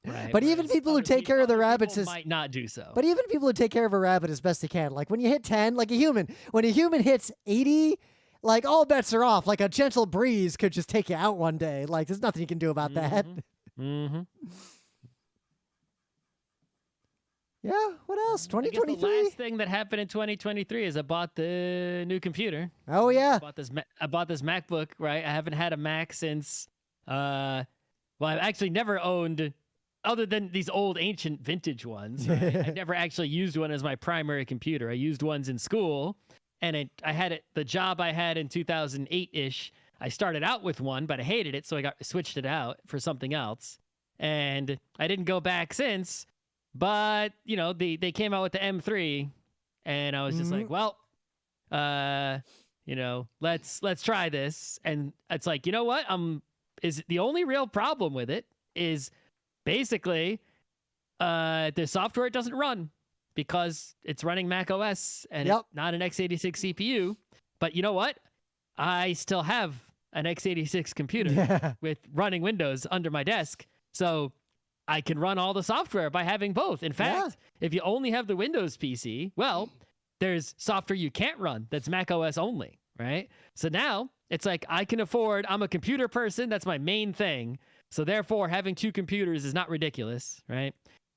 Right? But even Whereas people who other take care of the other rabbits people is might not do so. But even people who take care of a rabbit as best they can, like when you hit 10, like a human, when a human hits 80, like all bets are off. Like a gentle breeze could just take you out one day. Like there's nothing you can do about that. Mm-hmm. Yeah, what else? I guess the 2023? last thing that happened in 2023 is I bought the new computer. Oh yeah. I bought this MacBook, right? I haven't had a Mac since well, I've actually never owned, other than these old ancient vintage ones. Right? I never actually used one as my primary computer. I used ones in school, and I had it. The job I had in 2008-ish, I started out with one, but I hated it, so I switched it out for something else, and I didn't go back since. But you know, they came out with the M3, and I was just like, well, you know, let's try this. And it's like, you know what? Is the only real problem with it is basically the software doesn't run because it's running Mac OS and it's not an x86 CPU. But you know what? I still have an x86 computer with running Windows under my desk, so I can run all the software by having both. In fact, if you only have the Windows PC, well, there's software you can't run that's Mac OS only, right? So now it's like I'm a computer person. That's my main thing. So therefore, having two computers is not ridiculous, right?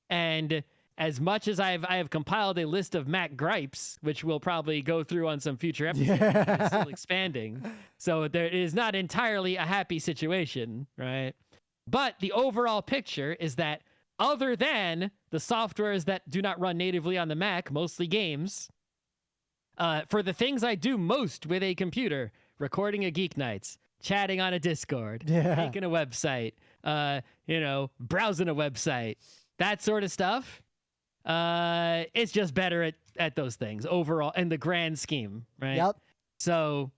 And as much as I have compiled a list of Mac gripes, which we'll probably go through on some future episodes, it's still expanding. So there is not entirely a happy situation, right? But the overall picture is that other than the softwares that do not run natively on the Mac, mostly games, for the things I do most with a computer, recording a GeekNights, chatting on a Discord, making a website, you know, browsing a website, that sort of stuff, it's just better at those things overall in the grand scheme, right? Yep. So,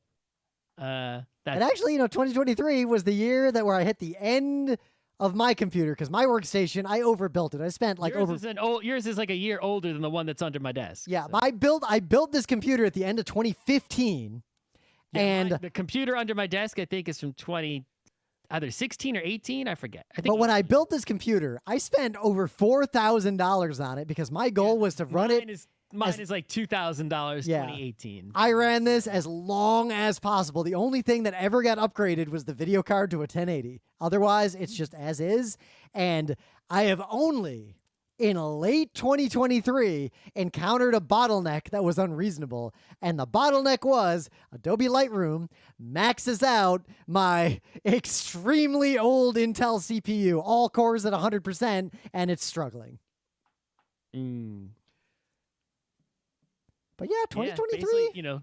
and actually, you know, 2023 was the year where I hit the end of my computer because my workstation, I overbuilt it. I spent like yours is like a year older than the one that's under my desk. Yeah, so. I built this computer at the end of 2015, and the computer under my desk I think is from either 16 or 18, I forget. But when I built this computer, I spent over $4,000 on it because my goal was to run it. Mine is like $2,000 2018. I ran this as long as possible. The only thing that ever got upgraded was the video card to a 1080. Otherwise, it's just as is. And I have only, in late 2023, encountered a bottleneck that was unreasonable. And the bottleneck was Adobe Lightroom maxes out my extremely old Intel CPU, all cores at 100%, and it's struggling. But yeah, 2023. Yeah, you know,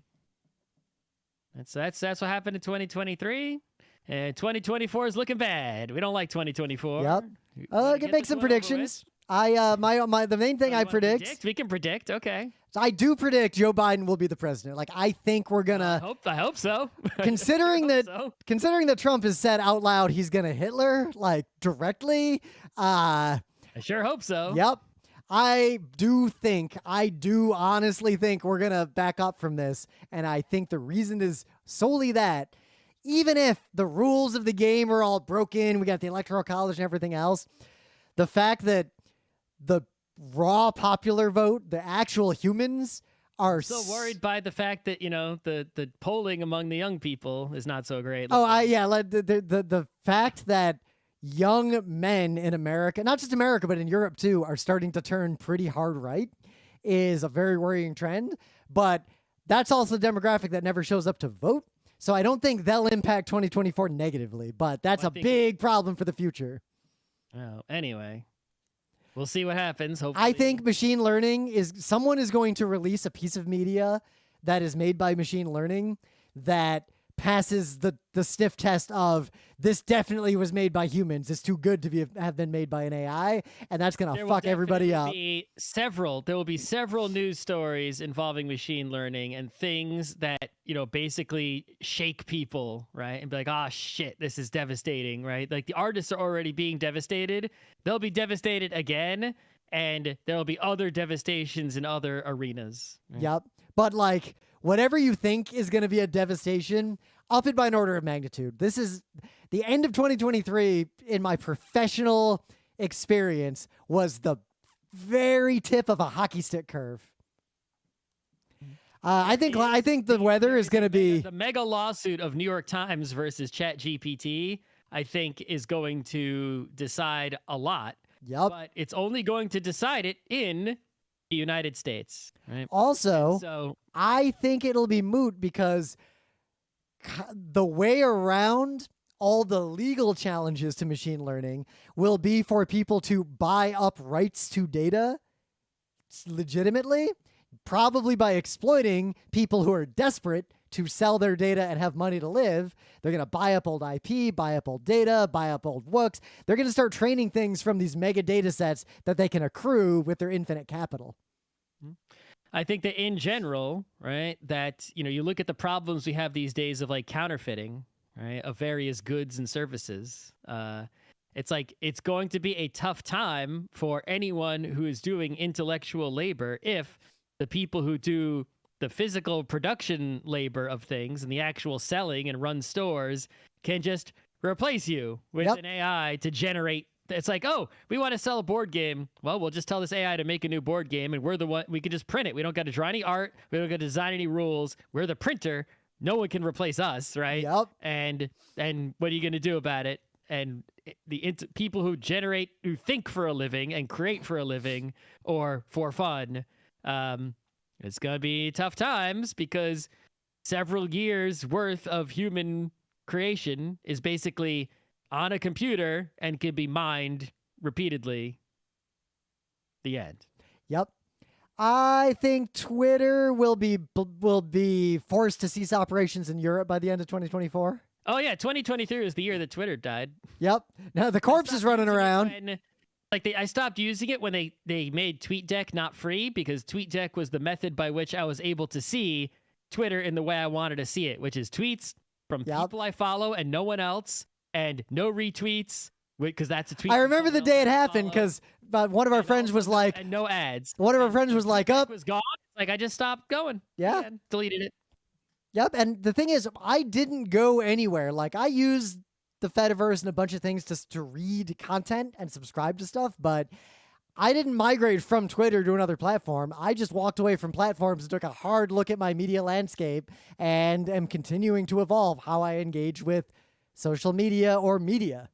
that's what happened in 2023, and 2024 is looking bad. We don't like 2024. Yep. I can make some predictions. The main thing I predict. We can predict. Okay. So I do predict Joe Biden will be the president. Like I think we're gonna. I hope so. Considering that Trump has said out loud he's gonna Hitler like directly. I sure hope so. Yep. I do honestly think we're going to back up from this. And I think the reason is solely that even if the rules of the game are all broken, we got the Electoral College and everything else, the fact that the raw popular vote, the actual humans are so worried by the fact that, you know, the polling among the young people is not so great. The fact that young men in America, not just America, but in Europe too, are starting to turn pretty hard right is a very worrying trend. But that's also the demographic that never shows up to vote. So I don't think they'll impact 2024 negatively, but that's a big problem for the future. Oh, anyway, we'll see what happens. Hopefully. I think machine learning someone is going to release a piece of media that is made by machine learning that passes the sniff test of this definitely was made by humans. It's too good to have been made by an AI, and that's gonna fuck everybody up. There will be several news stories involving machine learning and things that, you know, basically shake people, right? And be like, oh shit, this is devastating, right? Like the artists are already being devastated. They'll be devastated again, and there'll be other devastations in other arenas. Right? Yep. But like whatever you think is going to be a devastation, up it by an order of magnitude. This is the end of 2023 in my professional experience was the very tip of a hockey stick curve. I think the weather is going to be the mega lawsuit of New York Times versus ChatGPT. I think is going to decide a lot. Yep. But it's only going to decide it in the United States. Right. Also, so I think it'll be moot because the way around all the legal challenges to machine learning will be for people to buy up rights to data legitimately, probably by exploiting people who are desperate to sell their data and have money to live. They're going to buy up old IP, buy up old data, buy up old books. They're going to start training things from these mega data sets that they can accrue with their infinite capital. I think that in general, right, that, you know, you look at the problems we have these days of like counterfeiting, right, of various goods and services. It's like it's going to be a tough time for anyone who is doing intellectual labor if the people who do the physical production labor of things and the actual selling and run stores can just replace you with an AI to generate. It's like, oh, we want to sell a board game. Well, we'll just tell this AI to make a new board game, and we're the one. We can just print it. We don't got to draw any art. We don't got to design any rules. We're the printer. No one can replace us, right? Yep. And what are you going to do about it? And the people who think for a living and create for a living or for fun, it's going to be tough times because several years worth of human creation is basically on a computer and can be mined repeatedly. The end. Yep. I think Twitter will be forced to cease operations in Europe by the end of 2024. Oh yeah, 2023 was the year that Twitter died. Yep. Now the corpse is running around. I stopped using it when they made TweetDeck not free because TweetDeck was the method by which I was able to see Twitter in the way I wanted to see it, which is tweets from people I follow and no one else, and no retweets because that's a tweet. I remember the day it happened because one of our friends was like, and no ads. One of our friends was like, "Up, was gone." Like I just stopped going. Yeah, deleted it. Yep. And the thing is, I didn't go anywhere. Like I used the Fediverse and a bunch of things to read content and subscribe to stuff, but I didn't migrate from Twitter to another platform. I just walked away from platforms and took a hard look at my media landscape and am continuing to evolve how I engage with social media or media.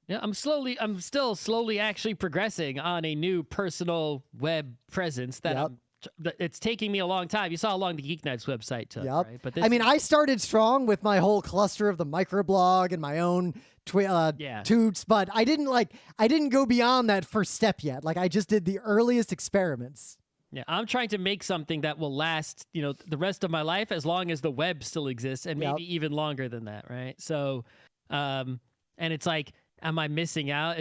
Yeah, I'm still slowly actually progressing on a new personal web presence that it's taking me a long time. You saw how long the GeekNights website took, right? But I started strong with my whole cluster of the microblog and my own toots, but I didn't go beyond that first step yet. Like I just did the earliest experiments. Yeah, I'm trying to make something that will last, you know, the rest of my life as long as the web still exists and maybe even longer than that, right? So, and it's like, am I missing out?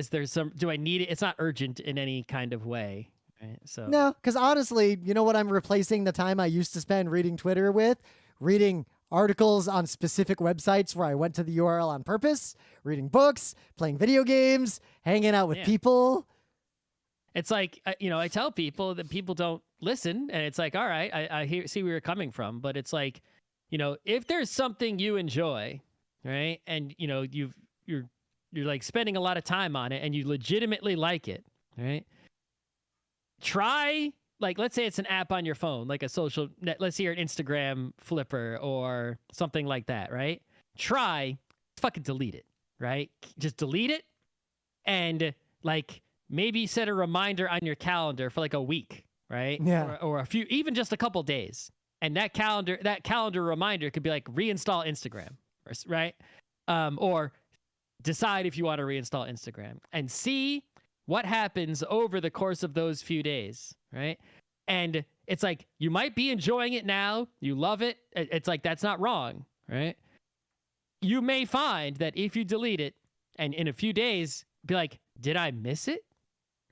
Do I need it? It's not urgent in any kind of way. Right, so no, because honestly, you know what I'm replacing the time I used to spend reading Twitter with? Reading articles on specific websites where I went to the URL on purpose, reading books, playing video games, hanging out with people. It's like, you know, I tell people that people don't listen, and it's like, all right, I see where you're coming from, but it's like, you know, if there's something you enjoy, right, and you know you're like spending a lot of time on it, and you legitimately like it, right? Try, like, let's say it's an app on your phone, like a social net. Let's say you're an Instagram flipper or something like that, right? Try fucking delete it, right? Just delete it, and like maybe set a reminder on your calendar for like a week, right? Yeah. Or a few, even just a couple days, and that calendar reminder could be like reinstall Instagram, right? Or decide if you want to reinstall Instagram and see what happens over the course of those few days, right? And it's like, you might be enjoying it now. You love it. It's like, that's not wrong, right? you may find that if you delete it and in a few days be like, did I miss it?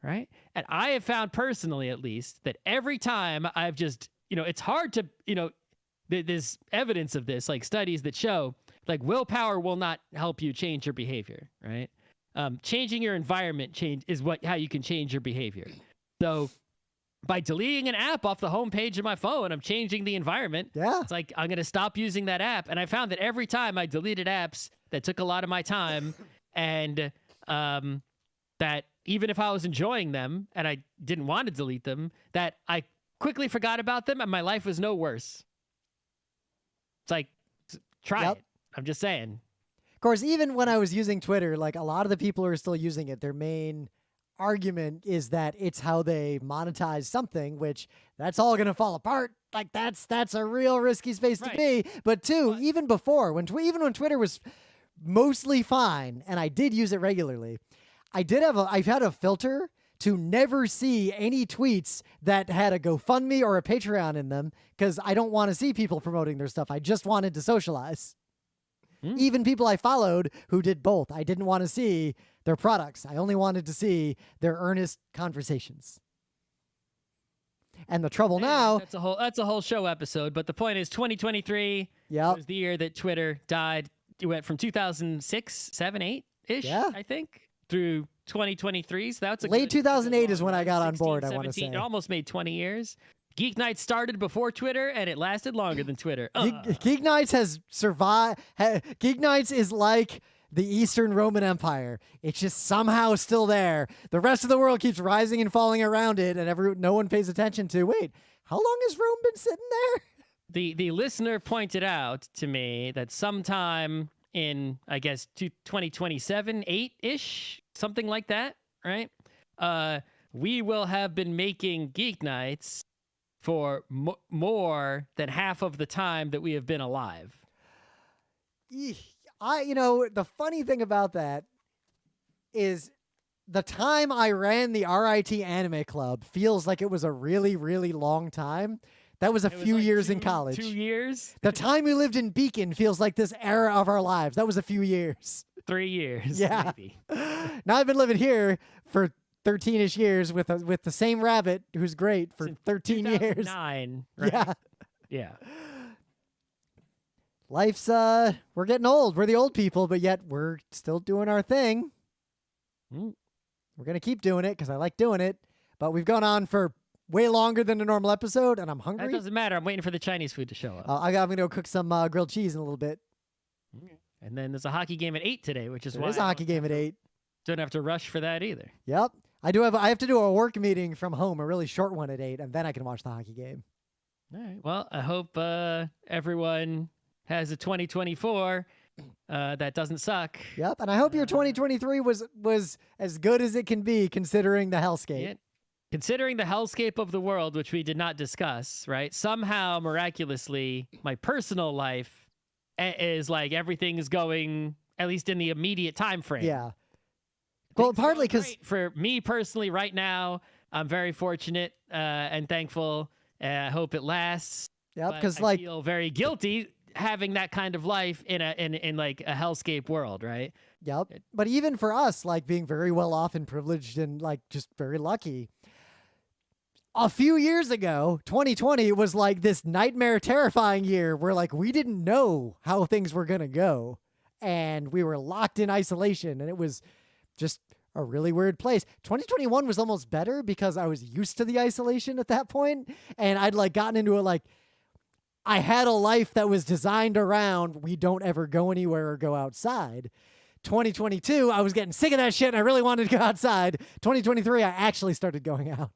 Right. And I have found personally, at least, that every time I've just, it's hard to, there's evidence of this, like studies that show like willpower will not help you change your behavior. Right. Changing your environment is how you can change your behavior. So by deleting an app off the homepage of my phone, I'm changing the environment. Yeah. It's like, I'm going to stop using that app. And I found that every time I deleted apps that took a lot of my time and that even if I was enjoying them and I didn't want to delete them, that I quickly forgot about them and my life was no worse. It's like, try it. I'm just saying. Of course, even when I was using Twitter, like a lot of the people who are still using it, their main argument is that it's how they monetize something, which that's all going to fall apart. Like that's a real risky space to be. But two, even before, when Twitter was mostly fine and I did use it regularly, I've had a filter to never see any tweets that had a GoFundMe or a Patreon in them because I don't want to see people promoting their stuff. I just wanted to socialize. Even people I followed who did both. I didn't want to see their products. I only wanted to see their earnest conversations. And the trouble now... That's a whole show episode, but the point is 2023 was the year that Twitter died. It went from 2006, 7, 8-ish, I think, through 2023. So that's late 2008 is when I got on board, 17, I want to say. It almost made 20 years. GeekNights started before Twitter, and it lasted longer than Twitter. GeekNights has survived. GeekNights is like the Eastern Roman Empire. It's just somehow still there. The rest of the world keeps rising and falling around it, and no one pays attention to, wait, how long has Rome been sitting there? The listener pointed out to me that sometime in, I guess, 2027, 8-ish, something like that, right? We will have been making GeekNights for more than half of the time that we have been alive. The funny thing about that is the time I ran the RIT Anime Club feels like it was a really, really long time. That was a few years in college. 2 years? The time we lived in Beacon feels like this era of our lives. That was a few years. 3 years, yeah. Maybe. Now I've been living here for 13-ish years with the same rabbit who's great for 13 years. 2009, right? Yeah. Life's, we're getting old. We're the old people, but yet we're still doing our thing. We're going to keep doing it because I like doing it, but we've gone on for way longer than a normal episode, and I'm hungry. That doesn't matter. I'm waiting for the Chinese food to show up. I'm going to go cook some grilled cheese in a little bit. And then there's a hockey game at 8 today, which is why there's a hockey game at 8. Don't have to rush for that either. Yep. I have to do a work meeting from home, a really short one at 8, and then I can watch the hockey game. All right. Well, I hope everyone has a 2024 that doesn't suck. Yep. And I hope your 2023 was as good as it can be considering the hellscape. Yeah. Considering the hellscape of the world, which we did not discuss, right? Somehow, miraculously, my personal life is like everything is going, at least in the immediate time frame. Yeah. Well, partly because for me personally right now, I'm very fortunate and thankful. I hope it lasts. Yeah, because I feel very guilty having that kind of life in like a hellscape world, right? Yep. But even for us, like being very well off and privileged and like just very lucky. A few years ago, 2020 was like this nightmare, terrifying year where like we didn't know how things were gonna go, and we were locked in isolation, and it was just a really weird place. 2021 was almost better because I was used to the isolation at that point, and I'd like gotten into it like I had a life that was designed around we don't ever go anywhere or go outside. 2022, I was getting sick of that shit and I really wanted to go outside. 2023, I actually started going out.